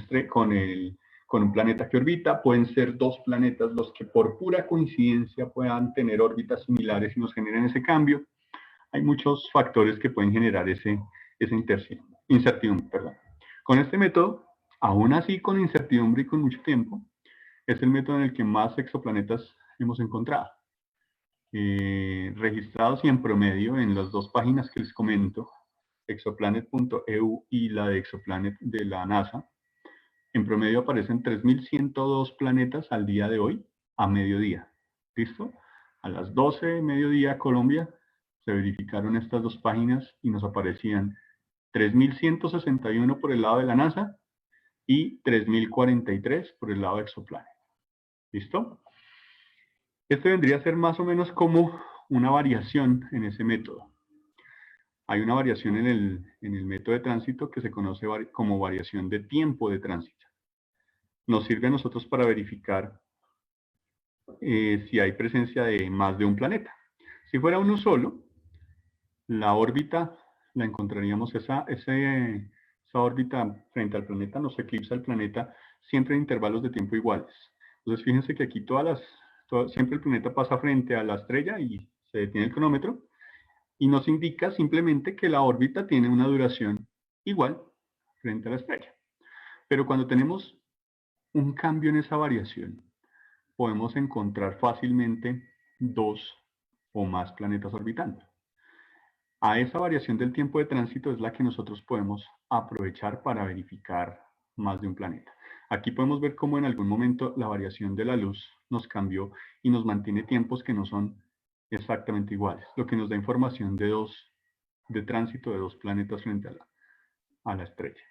un planeta que orbita. Pueden ser dos planetas los que por pura coincidencia puedan tener órbitas similares y nos generen ese cambio. Hay muchos factores que pueden generar esa incertidumbre. Perdón. Con este método, aún así con incertidumbre y con mucho tiempo, es el método en el que más exoplanetas hemos encontrado. Registrados y en promedio en las dos páginas que les comento, exoplanet.eu y la de Exoplanet de la NASA, en promedio aparecen 3.102 planetas al día de hoy, a mediodía. ¿Listo? A las 12 de mediodía, Colombia, se verificaron estas dos páginas y nos aparecían 3.161 por el lado de la NASA y 3.043 por el lado de Exoplanet. ¿Listo? Este vendría a ser más o menos como una variación en ese método. Hay una variación en el método de tránsito que se conoce como variación de tiempo de tránsito. Nos sirve a nosotros para verificar si hay presencia de más de un planeta. Si fuera uno solo, la órbita la encontraríamos, esa órbita frente al planeta nos eclipsa el planeta siempre en intervalos de tiempo iguales. Entonces fíjense que aquí siempre el planeta pasa frente a la estrella y se detiene el cronómetro y nos indica simplemente que la órbita tiene una duración igual frente a la estrella. Pero cuando tenemos un cambio en esa variación, podemos encontrar fácilmente dos o más planetas orbitando. A esa variación del tiempo de tránsito es la que nosotros podemos aprovechar para verificar más de un planeta. Aquí podemos ver cómo en algún momento la variación de la luz nos cambió y nos mantiene tiempos que no son exactamente iguales, lo que nos da información de tránsito de dos planetas frente a la estrella.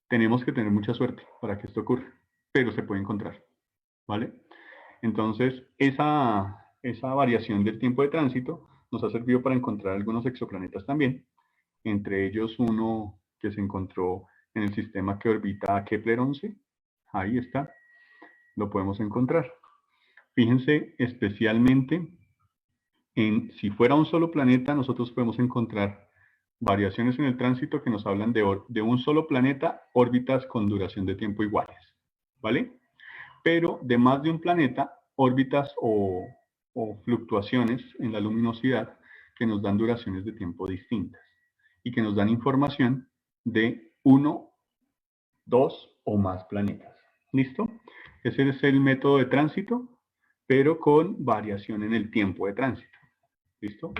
Tenemos que tener mucha suerte para que esto ocurra, pero se puede encontrar, ¿vale? Entonces, esa variación del tiempo de tránsito nos ha servido para encontrar algunos exoplanetas también, entre ellos uno que se encontró en el sistema que orbita a Kepler 11, ahí está, lo podemos encontrar. Fíjense especialmente en si fuera un solo planeta, nosotros podemos encontrar variaciones en el tránsito que nos hablan de un solo planeta, órbitas con duración de tiempo iguales, ¿vale? Pero de más de un planeta, órbitas o fluctuaciones en la luminosidad que nos dan duraciones de tiempo distintas y que nos dan información de uno, dos o más planetas. ¿Listo? Ese es el método de tránsito, pero con variación en el tiempo de tránsito. ¿Listo?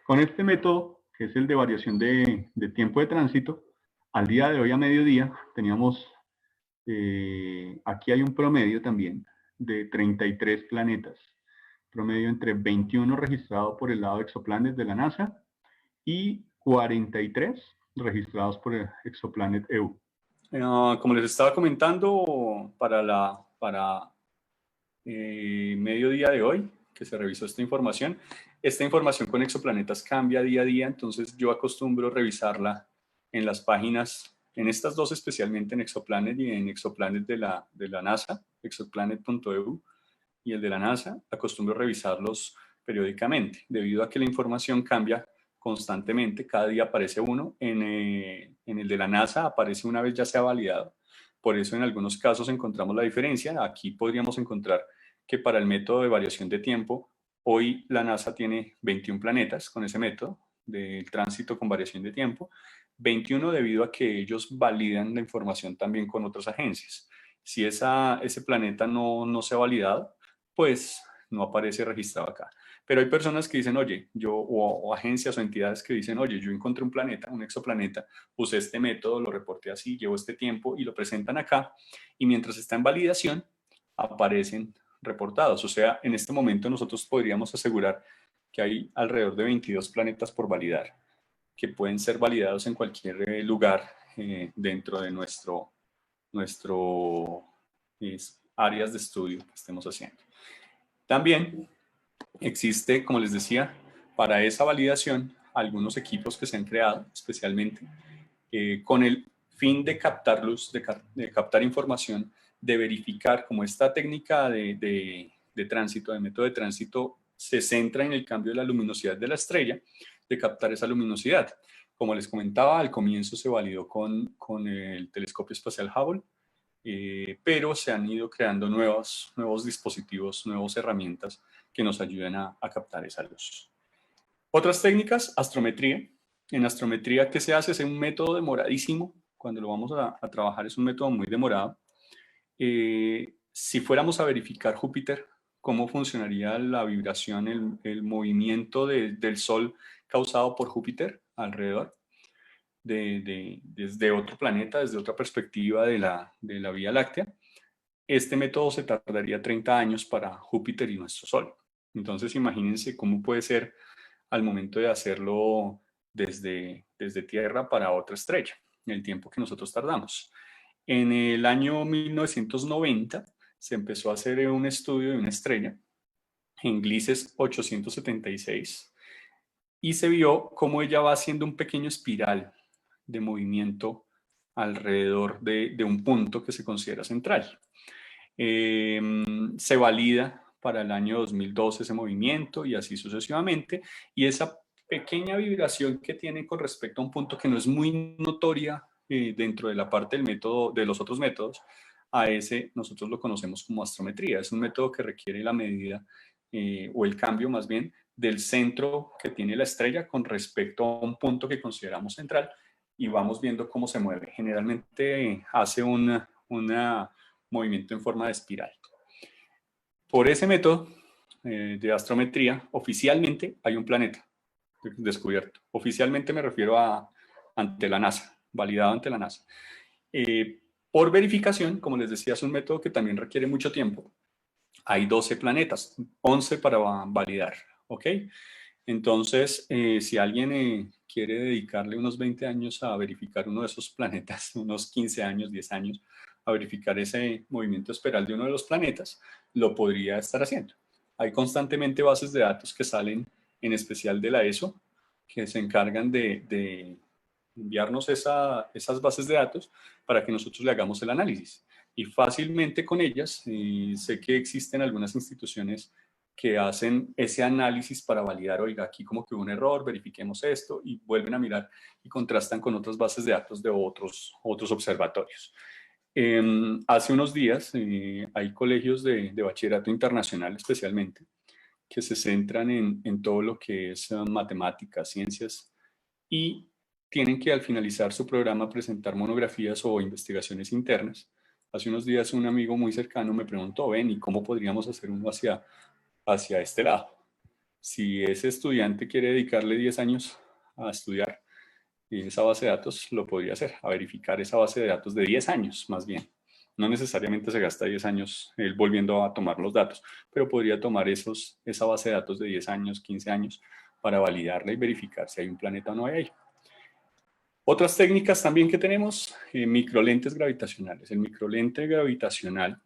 Con este método, que es el de variación de tiempo de tránsito, al día de hoy a mediodía teníamos, aquí hay un promedio también de 33 planetas, promedio entre 21 registrado por el lado de Exoplanet de la NASA y 43 registrados por Exoplanet EU.
Como les estaba comentando, para mediodía de hoy, que se revisó esta información con exoplanetas cambia día a día, entonces yo acostumbro revisarla en las páginas, en estas dos especialmente, en Exoplanet y en Exoplanet de la NASA, exoplanet.eu y el de la NASA, acostumbro revisarlos periódicamente, debido a que la información cambia constantemente, cada día aparece uno, en el de la NASA aparece una vez ya se ha validado, por eso en algunos casos encontramos la diferencia. Aquí podríamos encontrar que para el método de variación de tiempo, hoy la NASA tiene 21 planetas con ese método del tránsito con variación de tiempo, 21 debido a que ellos validan la información también con otras agencias. Si ese planeta no se ha validado, pues no aparece registrado acá. Pero hay personas que dicen, oye, o agencias o entidades que dicen, oye, yo encontré un planeta, un exoplaneta, usé este método, lo reporté así, llevo este tiempo y lo presentan acá. Y mientras está en validación, aparecen reportados. O sea, en este momento nosotros podríamos asegurar que hay alrededor de 22 planetas por validar, que pueden ser validados en cualquier lugar dentro de nuestro áreas de estudio que estemos haciendo. También existe, como les decía, para esa validación, algunos equipos que se han creado especialmente con el fin de captar luz, de captar información, de verificar cómo esta técnica de tránsito, de método de tránsito, se centra en el cambio de la luminosidad de la estrella, de captar esa luminosidad. Como les comentaba, al comienzo se validó con el telescopio espacial Hubble, pero se han ido creando nuevos dispositivos, nuevas herramientas que nos ayuden a captar esa luz. Otras técnicas, astrometría. En astrometría, ¿qué se hace? Es un método demoradísimo. Cuando lo vamos a trabajar es un método muy demorado. Si fuéramos a verificar Júpiter, ¿cómo funcionaría la vibración, el movimiento del Sol causado por Júpiter alrededor? Desde otro planeta, desde otra perspectiva de la Vía Láctea. Este método se tardaría 30 años para Júpiter y nuestro Sol. Entonces imagínense cómo puede ser al momento de hacerlo desde Tierra para otra estrella, el tiempo que nosotros tardamos. En el año 1990 se empezó a hacer un estudio de una estrella en Gliese 876 y se vio cómo ella va haciendo un pequeño espiral de movimiento alrededor de un punto que se considera central. Se valida para el año 2012 ese movimiento y así sucesivamente, y esa pequeña vibración que tiene con respecto a un punto que no es muy notoria dentro de la parte del método, de los otros métodos, a ese nosotros lo conocemos como astrometría. Es un método que requiere la medida o el cambio más bien del centro que tiene la estrella con respecto a un punto que consideramos central, y vamos viendo cómo se mueve. Generalmente hace un movimiento en forma de espiral. Por ese método de astrometría, oficialmente hay un planeta descubierto. Oficialmente me refiero ante la NASA, validado ante la NASA. Por verificación, como les decía, es un método que también requiere mucho tiempo. Hay 12 planetas, 11 para validar, ¿ok? Entonces, si alguien quiere dedicarle unos 20 años a verificar uno de esos planetas, unos 15 años, 10 años, a verificar ese movimiento espiral de uno de los planetas, lo podría estar haciendo. Hay constantemente bases de datos que salen, en especial de la ESO, que se encargan de enviarnos esas bases de datos para que nosotros le hagamos el análisis. Y fácilmente con ellas, sé que existen algunas instituciones que hacen ese análisis para validar, oiga, aquí como que hubo un error, verifiquemos esto, y vuelven a mirar y contrastan con otras bases de datos de otros observatorios. Hace unos días hay colegios de bachillerato internacional especialmente que se centran en todo lo que es matemáticas, ciencias, y tienen que al finalizar su programa presentar monografías o investigaciones internas. Hace unos días un amigo muy cercano me preguntó, ven, ¿y cómo podríamos hacer uno hacia este lado? Si ese estudiante quiere dedicarle 10 años a estudiar esa base de datos, lo podría hacer, a verificar esa base de datos de 10 años más bien. No necesariamente se gasta 10 años él volviendo a tomar los datos, pero podría tomar esa base de datos de 10 años, 15 años, para validarla y verificar si hay un planeta o no hay ahí. Otras técnicas también que tenemos, microlentes gravitacionales. El microlente gravitacional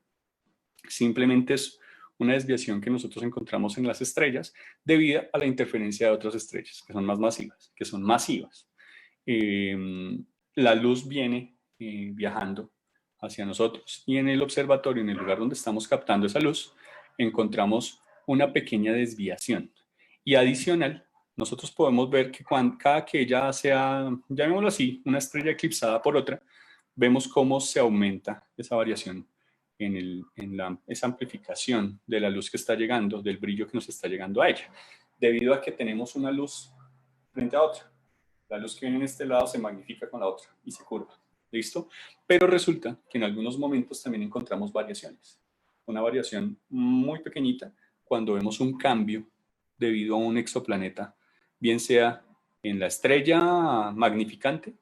simplemente es una desviación que nosotros encontramos en las estrellas debido a la interferencia de otras estrellas, que son más masivas, la luz viene viajando hacia nosotros y en el observatorio, en el lugar donde estamos captando esa luz, encontramos una pequeña desviación. Y adicional, nosotros podemos ver que cada que ella sea, llamémoslo así, una estrella eclipsada por otra, vemos cómo se aumenta esa variación esa amplificación de la luz que está llegando, del brillo que nos está llegando a ella, debido a que tenemos una luz frente a otra. La luz que viene en este lado se magnifica con la otra y se curva. ¿Listo? Pero resulta que en algunos momentos también encontramos variaciones. Una variación muy pequeñita cuando vemos un cambio debido a un exoplaneta, bien sea en la estrella magnificante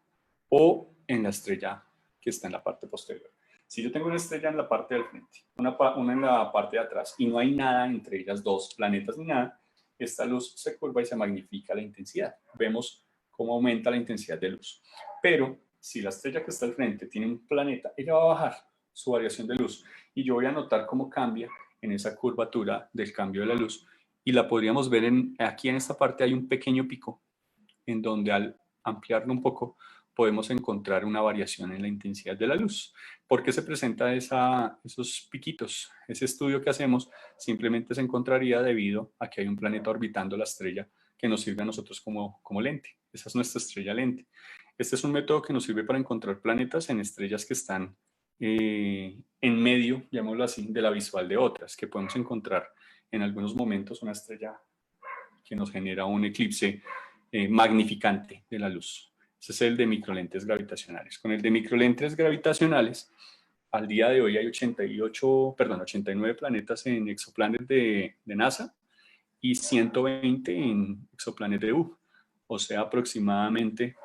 o en la estrella que está en la parte posterior. Si yo tengo una estrella en la parte del frente, una en la parte de atrás y no hay nada entre ellas dos, planetas ni nada, esta luz se curva y se magnifica la intensidad. Vemos cómo aumenta la intensidad de luz. Pero si la estrella que está al frente tiene un planeta, ella va a bajar su variación de luz y yo voy a notar cómo cambia en esa curvatura del cambio de la luz y la podríamos ver aquí en esta parte hay un pequeño pico en donde al ampliarlo un poco podemos encontrar una variación en la intensidad de la luz. ¿Por qué se presenta esos piquitos? Ese estudio que hacemos simplemente se encontraría debido a que hay un planeta orbitando la estrella que nos sirve a nosotros como lente. Esa es nuestra estrella lente. Este es un método que nos sirve para encontrar planetas en estrellas que están en medio, llamémoslo así, de la visual de otras, que podemos encontrar en algunos momentos una estrella que nos genera un eclipse magnificante de la luz. Ese es el de microlentes gravitacionales. Con el de microlentes gravitacionales, al día de hoy hay 89 planetas en Exoplanet de NASA y 120 en Exoplanet de U. O sea, aproximadamente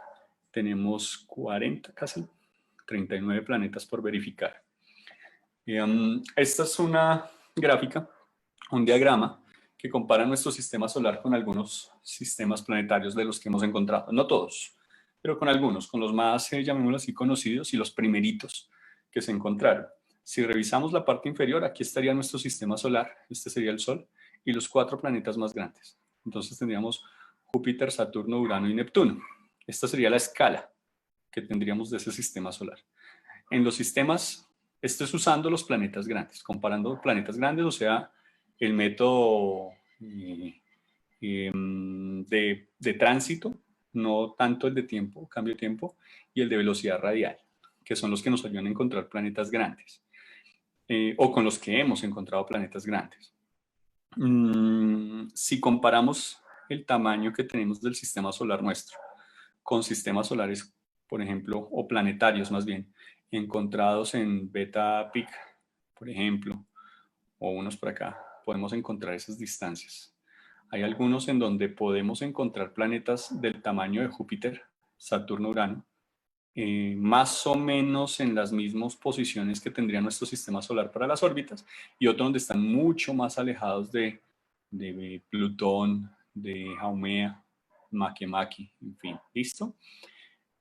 tenemos 40, casi 39 planetas por verificar. Esta es una gráfica, un diagrama que compara nuestro sistema solar con algunos sistemas planetarios de los que hemos encontrado. No todos, pero con algunos, con los más, llamémoslo así, conocidos y los primeritos que se encontraron. Si revisamos la parte inferior, aquí estaría nuestro sistema solar, este sería el Sol, y los 4 planetas más grandes. Entonces tendríamos Júpiter, Saturno, Urano y Neptuno. Esta sería la escala que tendríamos de ese sistema solar. En los sistemas, esto es usando los planetas grandes, comparando planetas grandes, o sea, el método de tránsito, no tanto el de tiempo, cambio de tiempo, y el de velocidad radial, que son los que nos ayudan a encontrar planetas grandes, o con los que hemos encontrado planetas grandes. Si comparamos el tamaño que tenemos del sistema solar nuestro con sistemas solares, por ejemplo, o planetarios más bien, encontrados en Beta Pic, por ejemplo, o unos por acá, podemos encontrar esas distancias. Hay algunos en donde podemos encontrar planetas del tamaño de Júpiter, Saturno, Urano, más o menos en las mismas posiciones que tendría nuestro sistema solar para las órbitas, y otros donde están mucho más alejados de Plutón, de Haumea, Makemake, en fin, ¿listo?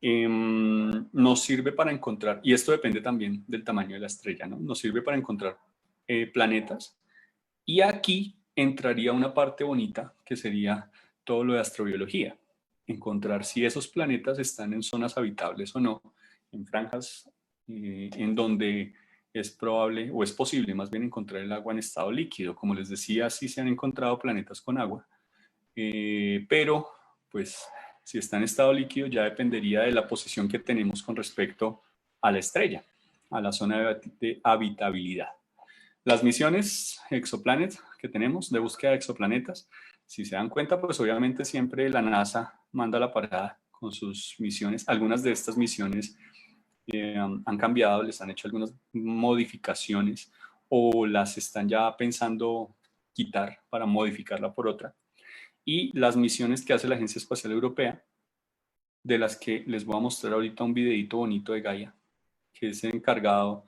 Nos sirve para encontrar, y esto depende también del tamaño de la estrella, ¿no? Nos sirve para encontrar planetas, y aquí entraría una parte bonita que sería todo lo de astrobiología. Encontrar si esos planetas están en zonas habitables o no, en franjas en donde es probable o es posible más bien encontrar el agua en estado líquido. Como les decía, sí se han encontrado planetas con agua, pero pues si está en estado líquido ya dependería de la posición que tenemos con respecto a la estrella, a la zona de habitabilidad. Las misiones Exoplanet que tenemos de búsqueda de exoplanetas, si se dan cuenta, pues obviamente siempre la NASA manda la parada con sus misiones. Algunas de estas misiones han cambiado, les han hecho algunas modificaciones o las están ya pensando quitar para modificarla por otra. Y las misiones que hace la Agencia Espacial Europea, de las que les voy a mostrar ahorita un videito bonito de Gaia, que es encargado,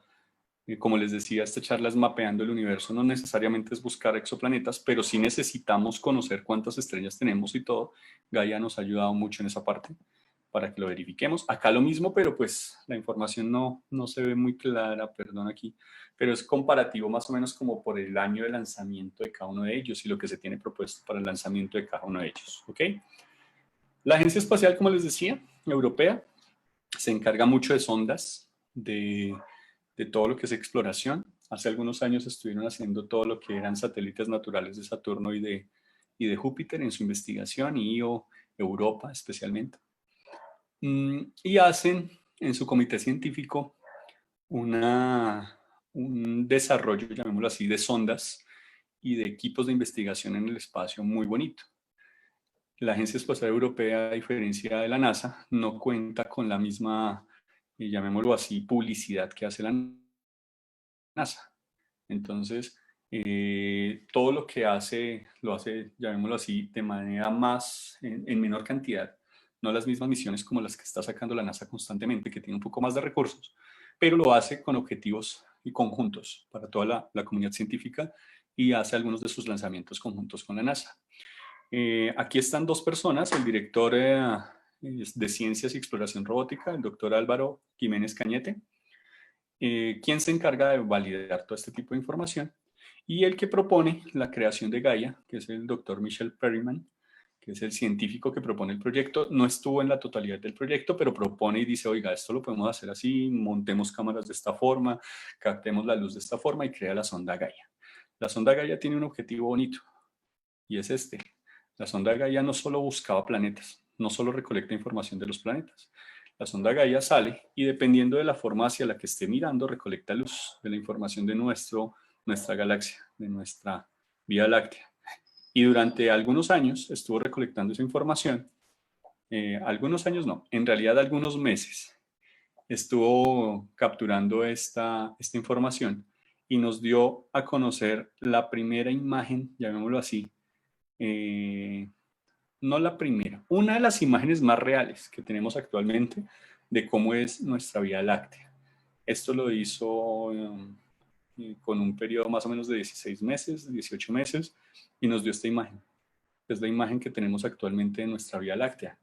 como les decía, esta charla es mapeando el universo, no necesariamente es buscar exoplanetas, pero sí necesitamos conocer cuántas estrellas tenemos y todo. Gaia nos ha ayudado mucho en esa parte para que lo verifiquemos. Acá lo mismo, pero pues la información no se ve muy clara, perdón aquí, pero es comparativo más o menos como por el año de lanzamiento de cada uno de ellos y lo que se tiene propuesto para el lanzamiento de cada uno de ellos, ¿ok? La Agencia Espacial, como les decía, europea, se encarga mucho de sondas, de todo lo que es exploración. Hace algunos años estuvieron haciendo todo lo que eran satélites naturales de Saturno y de Júpiter en su investigación, Io, Europa especialmente. Y hacen en su comité científico un desarrollo, llamémoslo así, de sondas y de equipos de investigación en el espacio muy bonito. La Agencia Espacial Europea, a diferencia de la NASA, no cuenta con la misma, llamémoslo así, publicidad que hace la NASA. Entonces, todo lo que hace, lo hace, llamémoslo así, de manera más, en menor cantidad. No las mismas misiones como las que está sacando la NASA constantemente, que tiene un poco más de recursos, pero lo hace con objetivos y conjuntos para toda la comunidad científica y hace algunos de sus lanzamientos conjuntos con la NASA. Aquí están dos personas, el director de Ciencias y Exploración Robótica, el doctor Álvaro Jiménez Cañete, quien se encarga de validar todo este tipo de información, y el que propone la creación de Gaia, que es el doctor Michel Perryman, que es el científico que propone el proyecto. No estuvo en la totalidad del proyecto, pero propone y dice, oiga, esto lo podemos hacer así, montemos cámaras de esta forma, captemos la luz de esta forma y crea la sonda Gaia. La sonda Gaia tiene un objetivo bonito, y es este. La sonda Gaia no solo buscaba planetas, no solo recolecta información de los planetas. La sonda Gaia sale y dependiendo de la forma hacia la que esté mirando, recolecta luz de la información de nuestra galaxia, de nuestra Vía Láctea. Y durante algunos años estuvo recolectando esa información. Algunos años no, en realidad algunos meses estuvo capturando esta información y nos dio a conocer la primera imagen, llamémoslo así, no la primera, una de las imágenes más reales que tenemos actualmente de cómo es nuestra Vía Láctea. Esto lo hizo con un periodo más o menos de 16 meses, 18 meses, y nos dio esta imagen. Es la imagen que tenemos actualmente de nuestra Vía Láctea.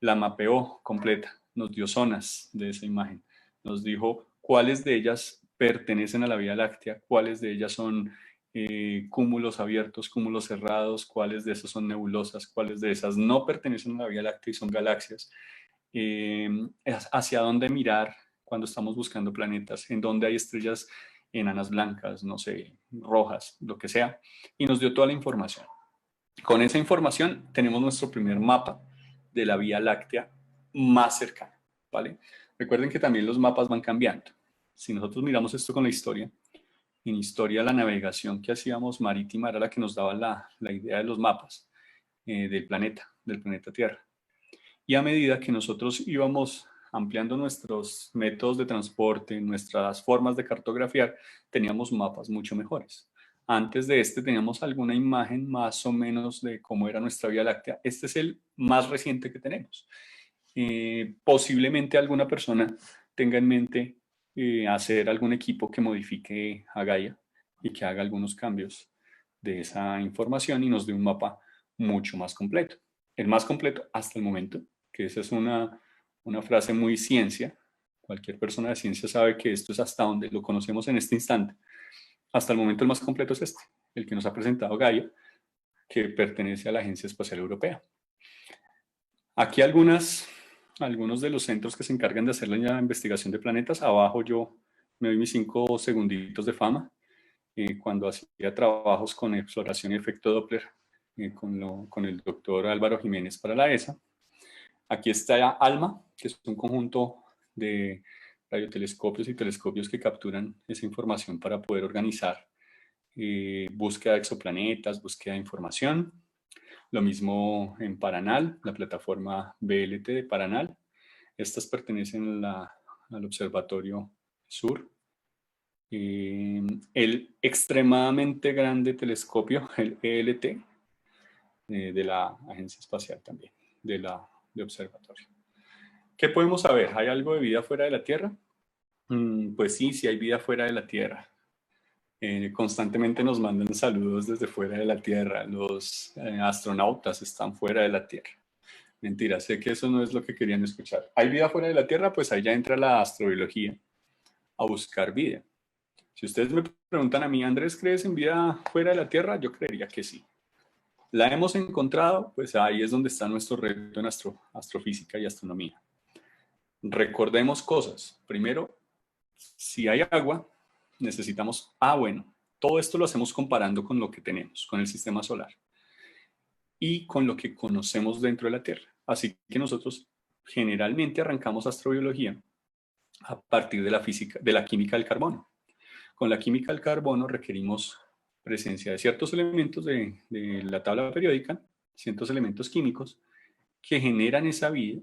La mapeó completa, nos dio zonas de esa imagen, nos dijo cuáles de ellas pertenecen a la Vía Láctea, cuáles de ellas son cúmulos abiertos, cúmulos cerrados, cuáles de esas son nebulosas, cuáles de esas no pertenecen a la Vía Láctea y son galaxias, hacia dónde mirar cuando estamos buscando planetas, en dónde hay estrellas enanas blancas, no sé, rojas, lo que sea, y nos dio toda la información. Con esa información tenemos nuestro primer mapa de la Vía Láctea más cercana, ¿vale? Recuerden que también los mapas van cambiando. Si nosotros miramos esto con la historia, en historia la navegación que hacíamos marítima era la que nos daba la idea de los mapas del planeta Tierra. Y a medida que nosotros íbamos ampliando nuestros métodos de transporte, nuestras formas de cartografiar, teníamos mapas mucho mejores. Antes de este teníamos alguna imagen más o menos de cómo era nuestra Vía Láctea. Este es el más reciente que tenemos. Posiblemente alguna persona tenga en mente hacer algún equipo que modifique a Gaia y que haga algunos cambios de esa información y nos dé un mapa mucho más completo. El más completo hasta el momento, que esa es una frase muy ciencia. Cualquier persona de ciencia sabe que esto es hasta donde lo conocemos en este instante. Hasta el momento el más completo es este, el que nos ha presentado Gaia, que pertenece a la Agencia Espacial Europea. Aquí algunos de los centros que se encargan de hacer la investigación de planetas. Abajo yo me doy mis 5 segunditos de fama cuando hacía trabajos con exploración y efecto Doppler con el doctor Álvaro Jiménez para la ESA. Aquí está ALMA, que es un conjunto de radiotelescopios y telescopios que capturan esa información para poder organizar búsqueda de exoplanetas, búsqueda de información. Lo mismo en Paranal, la plataforma BLT de Paranal. Estas pertenecen al Observatorio Sur. El extremadamente grande telescopio, el ELT, de la Agencia Espacial también, de observatorio. ¿Qué podemos saber? ¿Hay algo de vida fuera de la Tierra? Pues sí, sí hay vida fuera de la Tierra. Constantemente nos mandan saludos desde fuera de la Tierra. Los astronautas están fuera de la Tierra. Mentira, sé que eso no es lo que querían escuchar. ¿Hay vida fuera de la Tierra? Pues ahí ya entra la astrobiología a buscar vida. Si ustedes me preguntan a mí, Andrés, ¿crees en vida fuera de la Tierra? Yo creería que sí. ¿La hemos encontrado? Pues ahí es donde está nuestro reto en astrofísica y astronomía. Recordemos cosas. Primero, si hay agua, necesitamos... bueno, todo esto lo hacemos comparando con lo que tenemos, con el sistema solar y con lo que conocemos dentro de la Tierra. Así que nosotros generalmente arrancamos astrobiología a partir de la física, de la química del carbono. Con la química del carbono requerimos presencia de ciertos elementos de la tabla periódica, ciertos elementos químicos que generan esa vida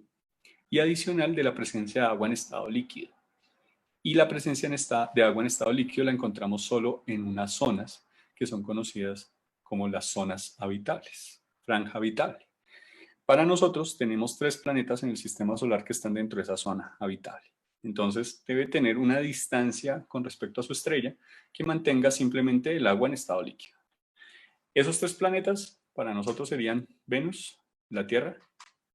y adicional de la presencia de agua en estado líquido. Y la presencia de agua en estado líquido la encontramos solo en unas zonas que son conocidas como las zonas habitables, franja habitable. Para nosotros tenemos 3 planetas en el sistema solar que están dentro de esa zona habitable. Entonces debe tener una distancia con respecto a su estrella que mantenga simplemente el agua en estado líquido. Esos 3 planetas para nosotros serían Venus, la Tierra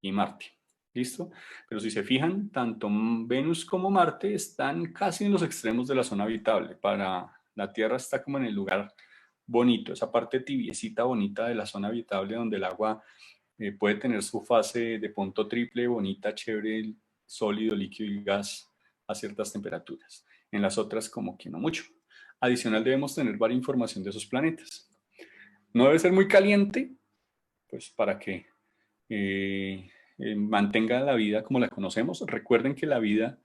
y Marte. ¿Listo? Pero si se fijan, tanto Venus como Marte están casi en los extremos de la zona habitable. Para la Tierra está como en el lugar bonito, esa parte tibiecita bonita de la zona habitable donde el agua puede tener su fase de punto triple, bonita, chévere, sólido, líquido y gas a ciertas temperaturas. En las otras como que no mucho. Adicional debemos tener varias información de esos planetas. No debe ser muy caliente, pues para que mantenga la vida como la conocemos. Recuerden que la vida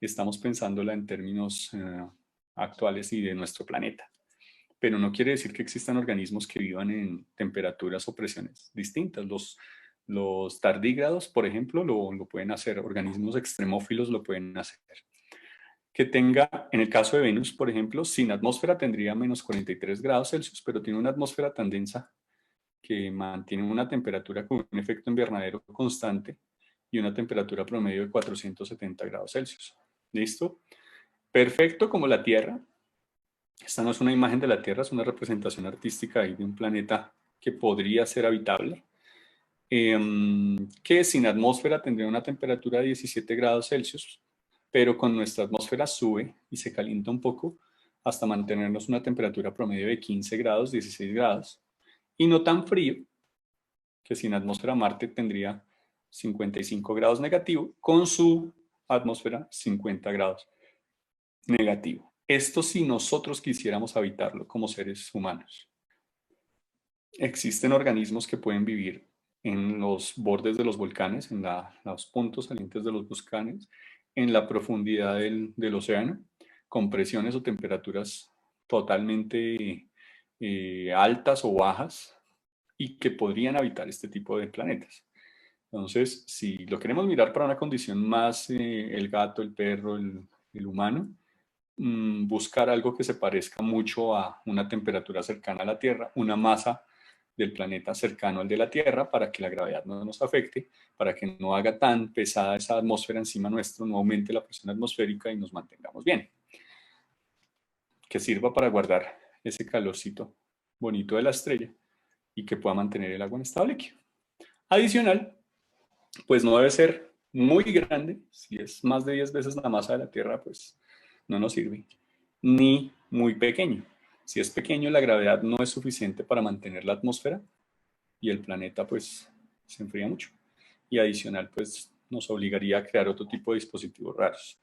estamos pensándola en términos actuales y de nuestro planeta. Pero no quiere decir que existan organismos que vivan en temperaturas o presiones distintas. Los tardígrados, por ejemplo, lo pueden hacer. Organismos extremófilos lo pueden hacer. Que tenga, en el caso de Venus, por ejemplo, sin atmósfera tendría menos 43 grados Celsius, pero tiene una atmósfera tan densa que mantiene una temperatura con un efecto invernadero constante y una temperatura promedio de 470 grados Celsius. ¿Listo? Perfecto como la Tierra. Esta no es una imagen de la Tierra, es una representación artística de un planeta que podría ser habitable, que sin atmósfera tendría una temperatura de 17 grados Celsius, pero con nuestra atmósfera sube y se calienta un poco hasta mantenernos una temperatura promedio de 15 grados, 16 grados, y no tan frío, que sin atmósfera Marte tendría 55 grados negativo, con su atmósfera 50 grados negativo. Esto si nosotros quisiéramos habitarlo como seres humanos. Existen organismos que pueden vivir en los bordes de los volcanes, en los puntos salientes de los volcanes, en la profundidad del océano, con presiones o temperaturas totalmente altas o bajas y que podrían habitar este tipo de planetas. Entonces, si lo queremos mirar para una condición más el gato, el perro, el humano, buscar algo que se parezca mucho a una temperatura cercana a la Tierra, una masa del planeta cercano al de la Tierra para que la gravedad no nos afecte, para que no haga tan pesada esa atmósfera encima nuestro, no aumente la presión atmosférica y nos mantengamos bien. Que sirva para guardar ese calorcito bonito de la estrella y que pueda mantener el agua en estado líquido. Adicional, pues no debe ser muy grande. Si es más de 10 veces la masa de la Tierra, pues no nos sirve. Ni muy pequeño. Si es pequeño, la gravedad no es suficiente para mantener la atmósfera y el planeta pues se enfría mucho. Y adicional, pues nos obligaría a crear otro tipo de dispositivos raros.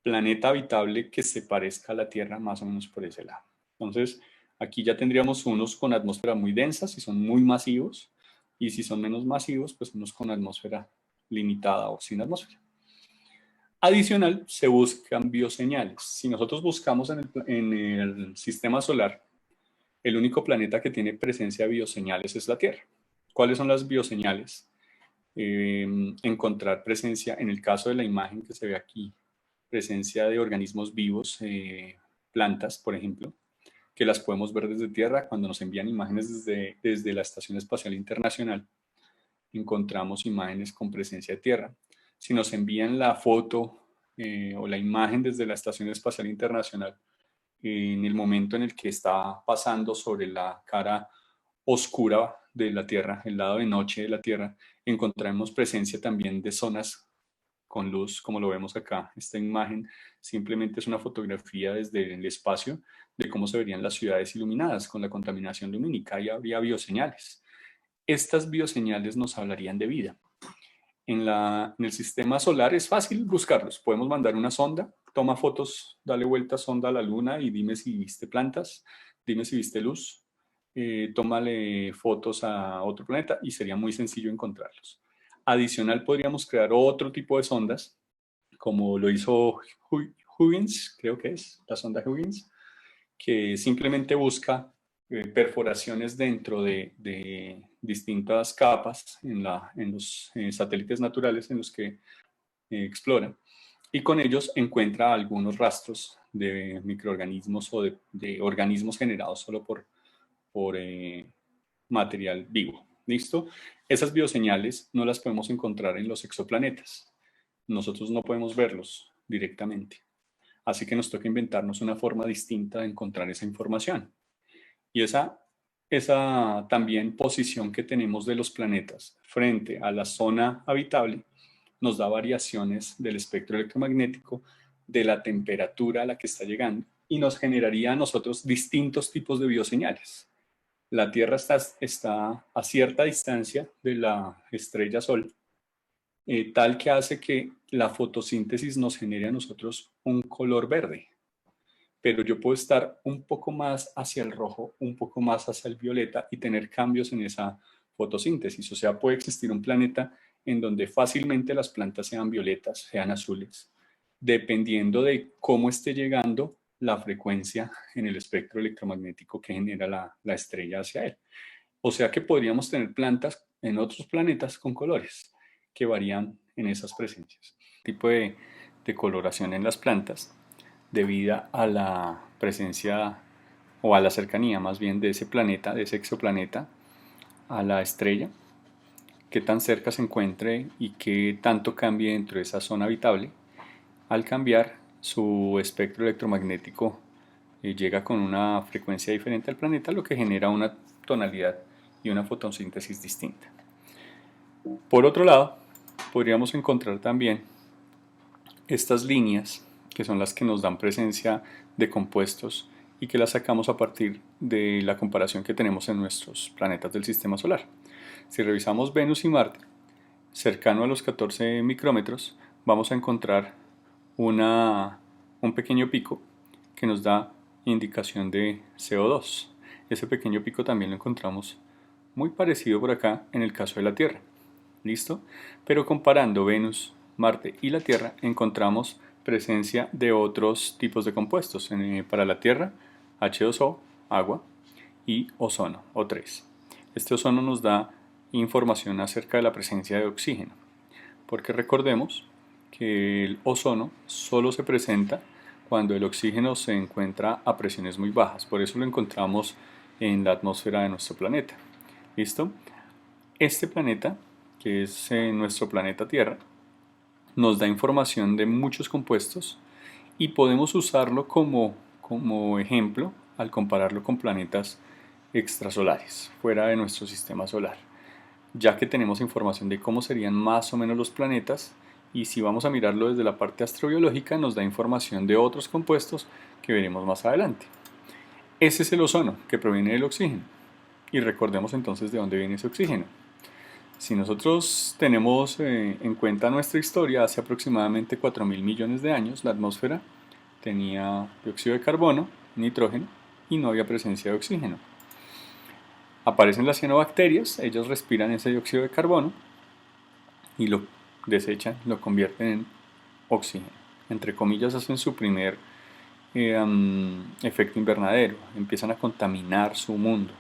Planeta habitable que se parezca a la Tierra más o menos por ese lado. Entonces, aquí ya tendríamos unos con atmósfera muy densa, si son muy masivos, y si son menos masivos, pues unos con atmósfera limitada o sin atmósfera. Adicional, se buscan bioseñales. Si nosotros buscamos en el sistema solar, el único planeta que tiene presencia de bioseñales es la Tierra. ¿Cuáles son las bioseñales? Encontrar presencia, en el caso de la imagen que se ve aquí, presencia de organismos vivos, plantas, por ejemplo, que las podemos ver desde Tierra cuando nos envían imágenes desde la Estación Espacial Internacional. Encontramos imágenes con presencia de Tierra. Si nos envían la foto o la imagen desde la Estación Espacial Internacional, en el momento en el que está pasando sobre la cara oscura de la Tierra, el lado de noche de la Tierra, encontramos presencia también de zonas con luz, como lo vemos acá. Esta imagen simplemente es una fotografía desde el espacio de cómo se verían las ciudades iluminadas con la contaminación lumínica y habría bioseñales. Estas bioseñales nos hablarían de vida. En el sistema solar es fácil buscarlos. Podemos mandar una sonda, toma fotos, dale vuelta sonda a la luna y dime si viste plantas, dime si viste luz, tómale fotos a otro planeta y sería muy sencillo encontrarlos. Adicional, podríamos crear otro tipo de sondas, como lo hizo Huygens, creo que es la sonda Huygens, que simplemente busca perforaciones dentro de distintas capas en los satélites naturales en los que explora, y con ellos encuentra algunos rastros de microorganismos o de organismos generados solo por material vivo. ¿Listo? Esas bioseñales no las podemos encontrar en los exoplanetas. Nosotros no podemos verlos directamente. Así que nos toca inventarnos una forma distinta de encontrar esa información. Y esa también posición que tenemos de los planetas frente a la zona habitable nos da variaciones del espectro electromagnético, de la temperatura a la que está llegando, y nos generaría a nosotros distintos tipos de bioseñales. La Tierra está a cierta distancia de la estrella Sol, tal que hace que la fotosíntesis nos genere a nosotros un color verde. Pero yo puedo estar un poco más hacia el rojo, un poco más hacia el violeta y tener cambios en esa fotosíntesis. O sea, puede existir un planeta en donde fácilmente las plantas sean violetas, sean azules, dependiendo de cómo esté llegando la frecuencia en el espectro electromagnético que genera la estrella hacia él. O sea que podríamos tener plantas en otros planetas con colores que varían en esas presencias. Tipo de coloración en las plantas debido a la presencia o a la cercanía más bien de ese planeta, de ese exoplaneta, a la estrella, qué tan cerca se encuentre y qué tanto cambie dentro de esa zona habitable. Al cambiar, su espectro electromagnético llega con una frecuencia diferente al planeta, lo que genera una tonalidad y una fotosíntesis distinta. Por otro lado, podríamos encontrar también estas líneas, que son las que nos dan presencia de compuestos y que las sacamos a partir de la comparación que tenemos en nuestros planetas del sistema solar. Si revisamos Venus y Marte, cercano a los 14 micrómetros, vamos a encontrar un pequeño pico que nos da indicación de CO2. Ese pequeño pico también lo encontramos muy parecido por acá en el caso de la Tierra. ¿Listo? Pero comparando Venus, Marte y la Tierra, encontramos presencia de otros tipos de compuestos. Para la Tierra, H2O, agua, y ozono, O3. Este ozono nos da información acerca de la presencia de oxígeno, porque recordemos que el ozono solo se presenta cuando el oxígeno se encuentra a presiones muy bajas. Por eso lo encontramos en la atmósfera de nuestro planeta. ¿Listo? Este planeta, que es nuestro planeta Tierra, nos da información de muchos compuestos y podemos usarlo como ejemplo al compararlo con planetas extrasolares, fuera de nuestro sistema solar, ya que tenemos información de cómo serían más o menos los planetas, y si vamos a mirarlo desde la parte astrobiológica nos da información de otros compuestos que veremos más adelante. Ese es el ozono, que proviene del oxígeno, y recordemos entonces de dónde viene ese oxígeno. Si nosotros tenemos en cuenta nuestra historia, hace aproximadamente 4.000 millones de años, la atmósfera tenía dióxido de carbono, nitrógeno, y no había presencia de oxígeno. Aparecen las cianobacterias, ellas respiran ese dióxido de carbono y lo desechan, lo convierten en oxígeno. Entre comillas, hacen su primer efecto invernadero, empiezan a contaminar su mundo.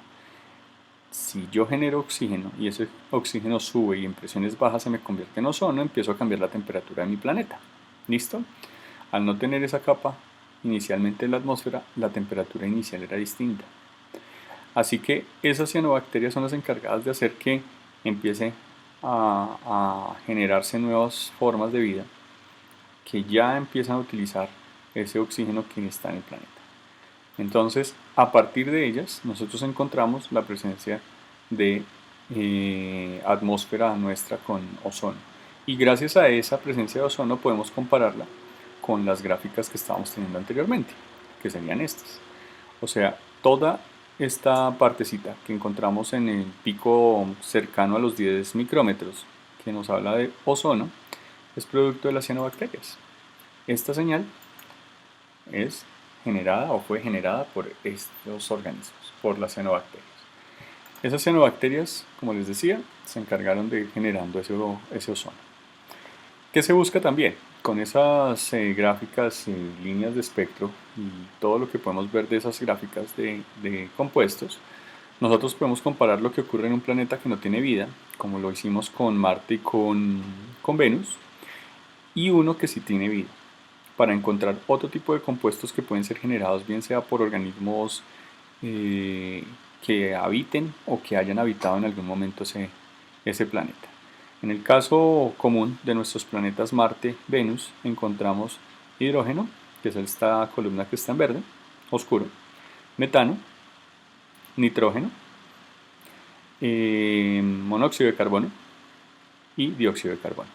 Si yo genero oxígeno y ese oxígeno sube y en presiones bajas se me convierte en ozono, empiezo a cambiar la temperatura de mi planeta. ¿Listo? Al no tener esa capa inicialmente en la atmósfera, la temperatura inicial era distinta. Así que esas cianobacterias son las encargadas de hacer que empiece a generarse nuevas formas de vida que ya empiezan a utilizar ese oxígeno que está en el planeta. Entonces, a partir de ellas, nosotros encontramos la presencia de atmósfera nuestra con ozono. Y gracias a esa presencia de ozono podemos compararla con las gráficas que estábamos teniendo anteriormente, que serían estas. O sea, toda esta partecita que encontramos en el pico cercano a los 10 micrómetros, que nos habla de ozono, es producto de las cianobacterias. Esta señal es generada o fue generada por estos organismos, por las cianobacterias. Esas cianobacterias, como les decía, se encargaron de ir generando ese ozono. ¿Qué se busca también? Con esas gráficas, líneas de espectro y todo lo que podemos ver de esas gráficas de compuestos, nosotros podemos comparar lo que ocurre en un planeta que no tiene vida, como lo hicimos con Marte y con Venus, y uno que sí tiene vida, para encontrar otro tipo de compuestos que pueden ser generados bien sea por organismos que habiten o que hayan habitado en algún momento ese planeta. En el caso común de nuestros planetas Marte, Venus, encontramos hidrógeno, que es esta columna que está en verde, oscuro, metano, nitrógeno, monóxido de carbono y dióxido de carbono.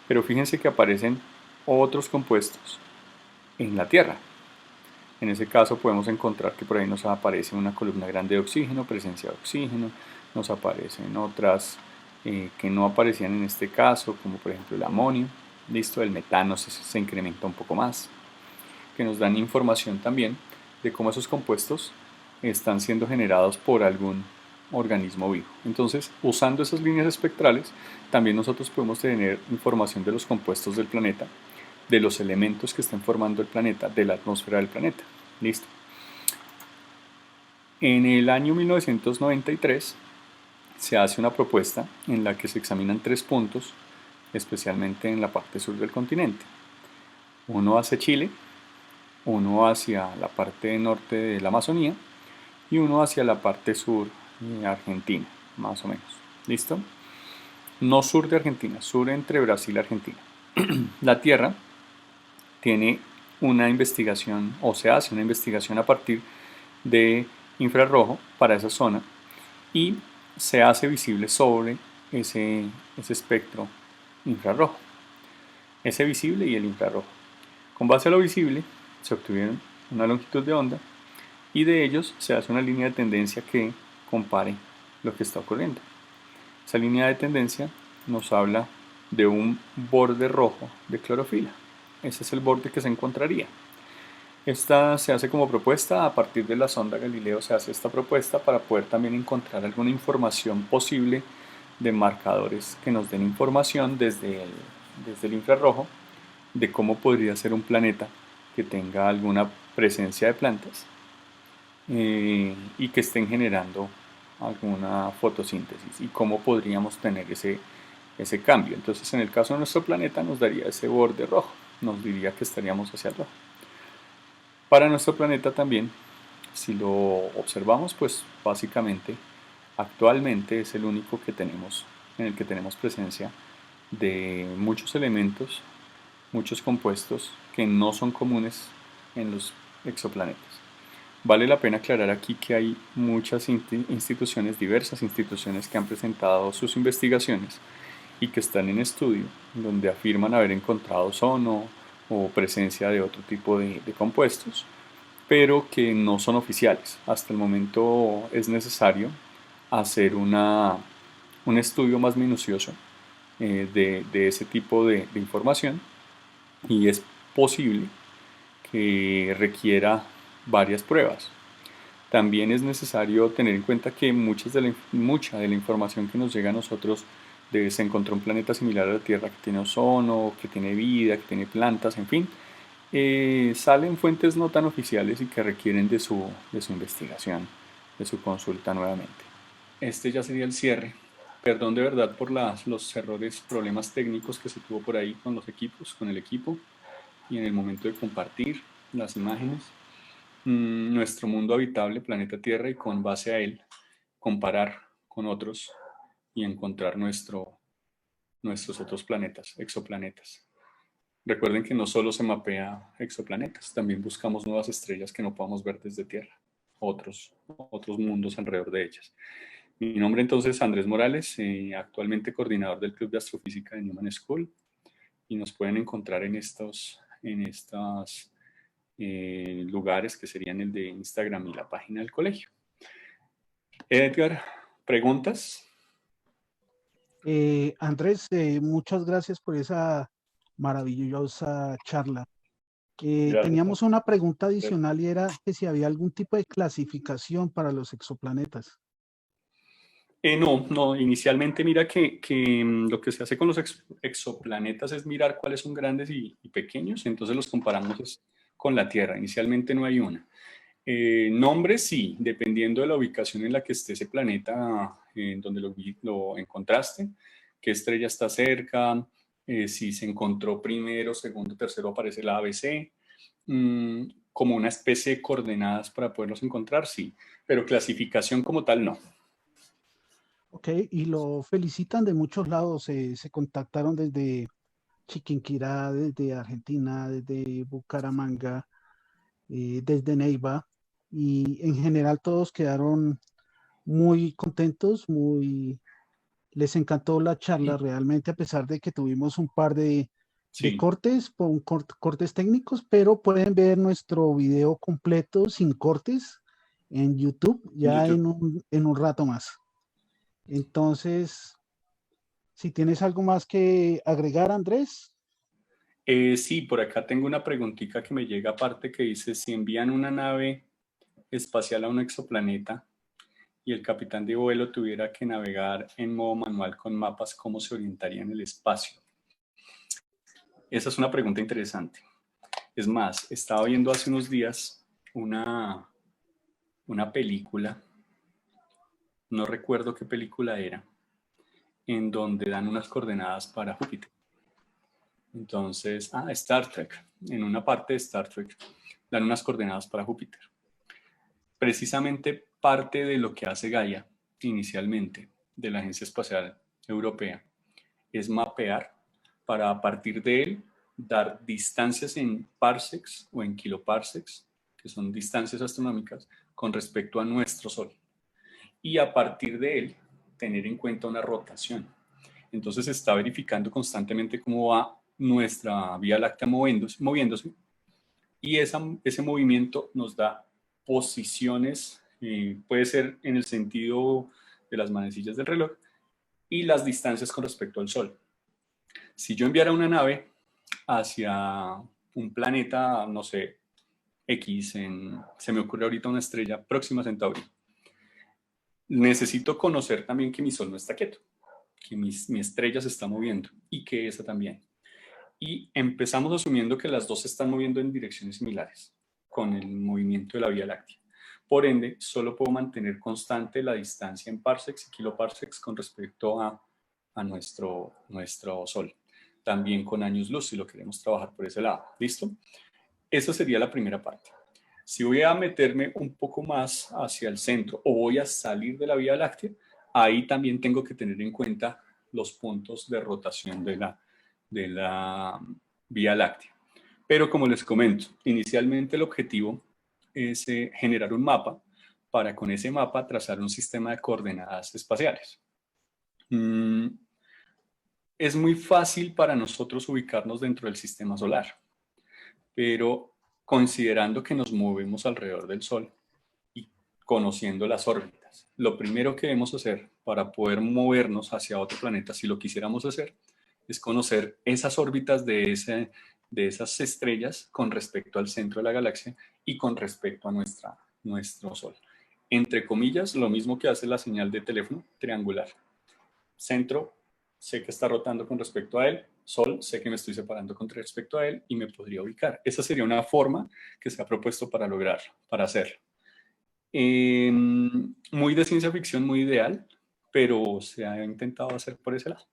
Pero fíjense que aparecen otros compuestos en la Tierra. En ese caso podemos encontrar que por ahí nos aparece una columna grande de oxígeno, presencia de oxígeno, nos aparecen otras que no aparecían en este caso, como por ejemplo el amonio, listo, el metano se incrementa un poco más, que nos dan información también de cómo esos compuestos están siendo generados por algún organismo vivo. Entonces, usando esas líneas espectrales, también nosotros podemos tener información de los compuestos del planeta, de los elementos que están formando el planeta, de la atmósfera del planeta. Listo. En el año 1993 se hace una propuesta en la que se examinan 3 puntos, especialmente en la parte sur del continente. Uno hacia Chile, uno hacia la parte norte de la Amazonía y uno hacia la parte sur de Argentina, más o menos. ¿Listo? No sur de Argentina, sur entre Brasil y Argentina. La Tierra tiene una investigación, o se hace una investigación a partir de infrarrojo para esa zona y se hace visible sobre ese espectro infrarrojo, ese visible y el infrarrojo. Con base a lo visible se obtuvieron una longitud de onda y de ellos se hace una línea de tendencia que compare lo que está ocurriendo. Esa línea de tendencia nos habla de un borde rojo de clorofila. Ese es el borde que se encontraría. Esta se hace como propuesta, a partir de la sonda Galileo se hace esta propuesta para poder también encontrar alguna información posible de marcadores que nos den información desde el infrarrojo de cómo podría ser un planeta que tenga alguna presencia de plantas y que estén generando alguna fotosíntesis y cómo podríamos tener ese cambio. Entonces, en el caso de nuestro planeta nos daría ese borde rojo, nos diría que estaríamos hacia el rojo. Para nuestro planeta también, si lo observamos, pues básicamente actualmente es el único que tenemos, en el que tenemos presencia de muchos elementos, muchos compuestos que no son comunes en los exoplanetas. Vale la pena aclarar aquí que hay muchas instituciones, diversas instituciones que han presentado sus investigaciones y que están en estudio, donde afirman haber encontrado ozono o presencia de otro tipo de compuestos, pero que no son oficiales. Hasta el momento es necesario hacer un estudio más minucioso de ese tipo de información y es posible que requiera varias pruebas. También es necesario tener en cuenta que mucha de la información que nos llega a nosotros se encontró un planeta similar a la Tierra que tiene ozono, que tiene vida, que tiene plantas, en fin. Salen fuentes no tan oficiales y que requieren de su investigación, de su consulta nuevamente. Este ya sería el cierre. Perdón de verdad por los errores, problemas técnicos que se tuvo por ahí con los equipos, con el equipo y en el momento de compartir las imágenes. Nuestro mundo habitable, planeta Tierra, y con base a él comparar con otros y encontrar nuestros otros planetas, exoplanetas. Recuerden que no solo se mapea exoplanetas, también buscamos nuevas estrellas que no podamos ver desde Tierra, otros mundos alrededor de ellas. Mi nombre entonces es Andrés Morales, actualmente coordinador del Club de Astrofísica de Newman School, y nos pueden encontrar en estos lugares que serían el de Instagram y la página del colegio. Edgar, ¿preguntas?
Andrés, muchas gracias por esa maravillosa charla.
Gracias.
Teníamos una pregunta adicional y era que si había algún tipo de clasificación para los exoplanetas.
No, inicialmente mira que lo que se hace con los exoplanetas es mirar cuáles son grandes y pequeños, entonces los comparamos con la Tierra. Inicialmente no hay una. Nombres sí, dependiendo de la ubicación en la que esté ese planeta, en donde lo encontraste, qué estrella está cerca, si se encontró primero, segundo, tercero, aparece la ABC, como una especie de coordenadas para poderlos encontrar, sí, pero clasificación como tal no.
Ok, y lo felicitan de muchos lados. Se contactaron desde Chiquinquirá, desde Argentina, desde Bucaramanga, desde Neiva, y en general todos quedaron muy contentos, les encantó la charla realmente, a pesar de que tuvimos un par de
Sí,
cortes, cortes técnicos, pero pueden ver nuestro video completo sin cortes en YouTube
en
ya
YouTube.
en un rato más. Entonces, si tienes algo más que agregar, Andrés.
Sí, por acá tengo una preguntita que me llega aparte que dice, si envían una nave espacial a un exoplaneta y el capitán de vuelo tuviera que navegar en modo manual con mapas, ¿cómo se orientaría en el espacio? Esa es una pregunta interesante. Es más, estaba viendo hace unos días una película, no recuerdo qué película era, en donde dan unas coordenadas para Júpiter. Entonces, Star Trek. En una parte de Star Trek dan unas coordenadas para Júpiter. Precisamente parte de lo que hace Gaia inicialmente de la Agencia Espacial Europea es mapear para a partir de él dar distancias en parsecs o en kiloparsecs, que son distancias astronómicas, con respecto a nuestro Sol. Y a partir de él tener en cuenta una rotación. Entonces se está verificando constantemente cómo va nuestra Vía Láctea moviéndose y ese movimiento nos da posiciones, puede ser en el sentido de las manecillas del reloj y las distancias con respecto al Sol. Si yo enviara una nave hacia un planeta, no sé, X, se me ocurre ahorita una estrella próxima a Centauri, necesito conocer también que mi Sol no está quieto, que mi estrella se está moviendo y que esa también. Y empezamos asumiendo que las dos se están moviendo en direcciones similares con el movimiento de la Vía Láctea. Por ende, solo puedo mantener constante la distancia en parsecs y kiloparsecs con respecto a nuestro Sol. También con años luz, si lo queremos trabajar por ese lado. ¿Listo? Esa sería la primera parte. Si voy a meterme un poco más hacia el centro o voy a salir de la Vía Láctea, ahí también tengo que tener en cuenta los puntos de rotación de la Vía Láctea. Pero como les comento, inicialmente el objetivo es generar un mapa para con ese mapa trazar un sistema de coordenadas espaciales. Es muy fácil para nosotros ubicarnos dentro del sistema solar, pero considerando que nos movemos alrededor del Sol y conociendo las órbitas, lo primero que debemos hacer para poder movernos hacia otro planeta, si lo quisiéramos hacer, es conocer esas órbitas de esas estrellas con respecto al centro de la galaxia y con respecto a nuestro Sol. Entre comillas, lo mismo que hace la señal de teléfono triangular. Centro, sé que está rotando con respecto a él. Sol, sé que me estoy separando con respecto a él y me podría ubicar. Esa sería una forma que se ha propuesto para lograrlo, para hacerlo. Muy de ciencia ficción, muy ideal, pero se ha intentado hacer por ese lado.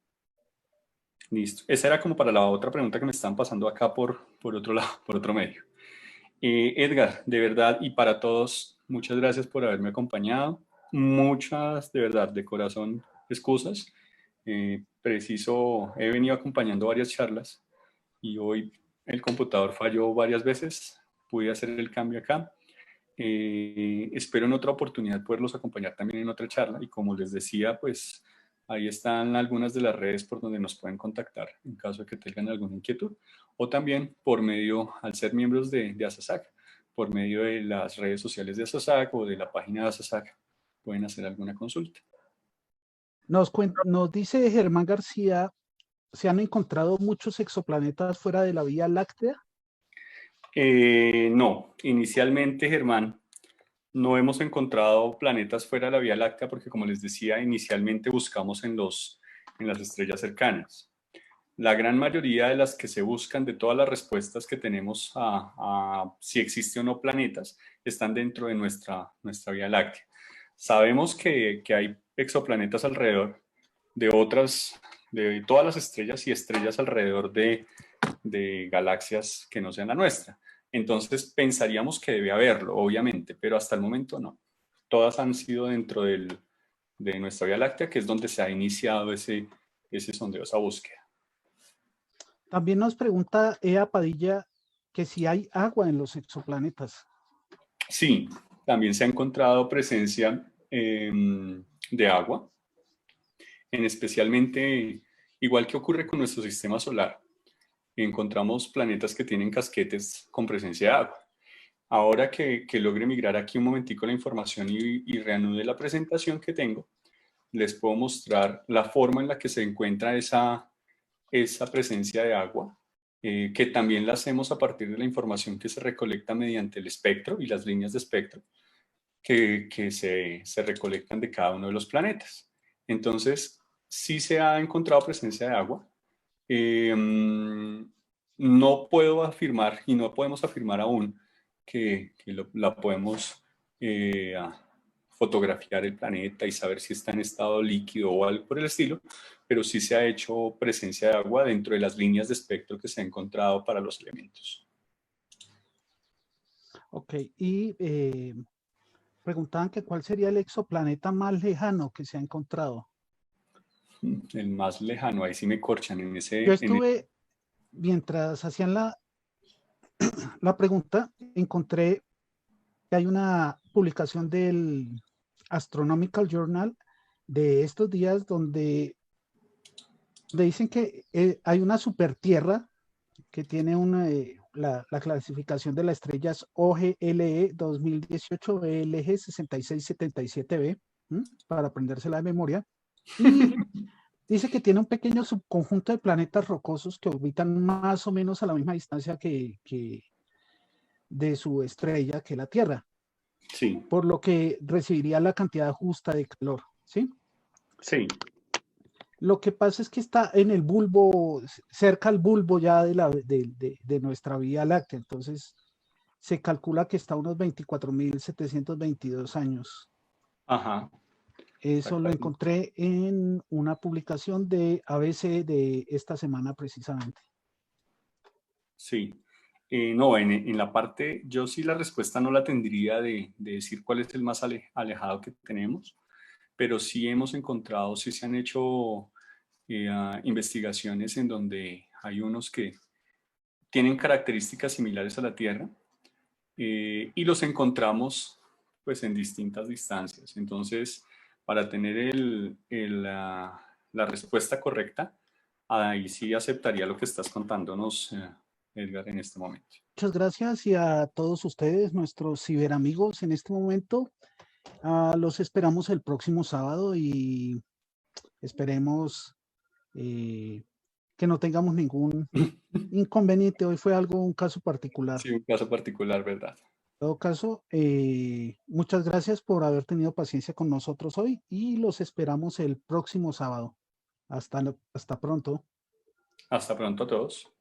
Listo. Esa era como para la otra pregunta que me están pasando acá por otro lado, por otro medio. Edgar, de verdad, y para todos, muchas gracias por haberme acompañado. Muchas, de verdad, de corazón, excusas. He venido acompañando varias charlas y hoy el computador falló varias veces. Pude hacer el cambio acá. Espero en otra oportunidad poderlos acompañar también en otra charla y como les decía, pues ahí están algunas de las redes por donde nos pueden contactar en caso de que tengan alguna inquietud o también por medio, al ser miembros de ASASAC, por medio de las redes sociales de ASASAC o de la página de ASASAC pueden hacer alguna consulta.
Nos dice Germán García, ¿se han encontrado muchos exoplanetas fuera de la Vía Láctea?
No, inicialmente, Germán, no hemos encontrado planetas fuera de la Vía Láctea porque, como les decía, inicialmente buscamos en las estrellas cercanas. La gran mayoría de las que se buscan, de todas las respuestas que tenemos a si existe o no planetas, están dentro de nuestra Vía Láctea. Sabemos que hay exoplanetas alrededor de todas las estrellas y estrellas alrededor de galaxias que no sean la nuestra. Entonces pensaríamos que debe haberlo, obviamente, pero hasta el momento no. Todas han sido dentro de nuestra Vía Láctea, que es donde se ha iniciado ese sondeo, esa búsqueda.
También nos pregunta Ea Padilla que si hay agua en los exoplanetas.
Sí, también se ha encontrado presencia de agua, especialmente, igual que ocurre con nuestro sistema solar, encontramos planetas que tienen casquetes con presencia de agua. Ahora que logre migrar aquí un momentico la información y reanude la presentación que tengo, les puedo mostrar la forma en la que se encuentra esa presencia de agua, que también la hacemos a partir de la información que se recolecta mediante el espectro y las líneas de espectro que se recolectan de cada uno de los planetas. Entonces, sí se ha encontrado presencia de agua. No puedo afirmar y no podemos afirmar aún que la podemos fotografiar el planeta y saber si está en estado líquido o algo por el estilo, pero sí se ha hecho presencia de agua dentro de las líneas de espectro que se ha encontrado para los elementos.
Ok, y preguntaban que cuál sería el exoplaneta más lejano que se ha encontrado.
El más lejano, ahí sí me corchan en ese...
Yo estuve, mientras hacían la pregunta, encontré que hay una publicación del Astronomical Journal de estos días donde dicen que hay una super tierra que tiene la clasificación de las estrellas OGLE 2018 BLG 6677b, para aprendérsela de memoria, y dice que tiene un pequeño subconjunto de planetas rocosos que orbitan más o menos a la misma distancia que de su estrella, que la Tierra.
Sí.
Por lo que recibiría la cantidad justa de calor, ¿sí?
Sí.
Lo que pasa es que está en el bulbo, cerca al bulbo ya de nuestra Vía Láctea, entonces se calcula que está a unos 24.722 años.
Ajá.
Eso lo encontré en una publicación de ABC de esta semana precisamente.
Sí. No, en la parte, yo sí la respuesta no la tendría de decir cuál es el más alejado que tenemos, pero sí hemos encontrado, sí se han hecho investigaciones en donde hay unos que tienen características similares a la Tierra y los encontramos pues en distintas distancias. Entonces, para tener la respuesta correcta, ahí sí aceptaría lo que estás contándonos, Edgar, en este momento.
Muchas gracias y a todos ustedes, nuestros ciberamigos en este momento. Los esperamos el próximo sábado y esperemos que no tengamos ningún inconveniente. Hoy fue un caso particular.
Sí, un caso particular, ¿verdad?
En todo caso, muchas gracias por haber tenido paciencia con nosotros hoy y los esperamos el próximo sábado. Hasta pronto.
Hasta pronto a todos.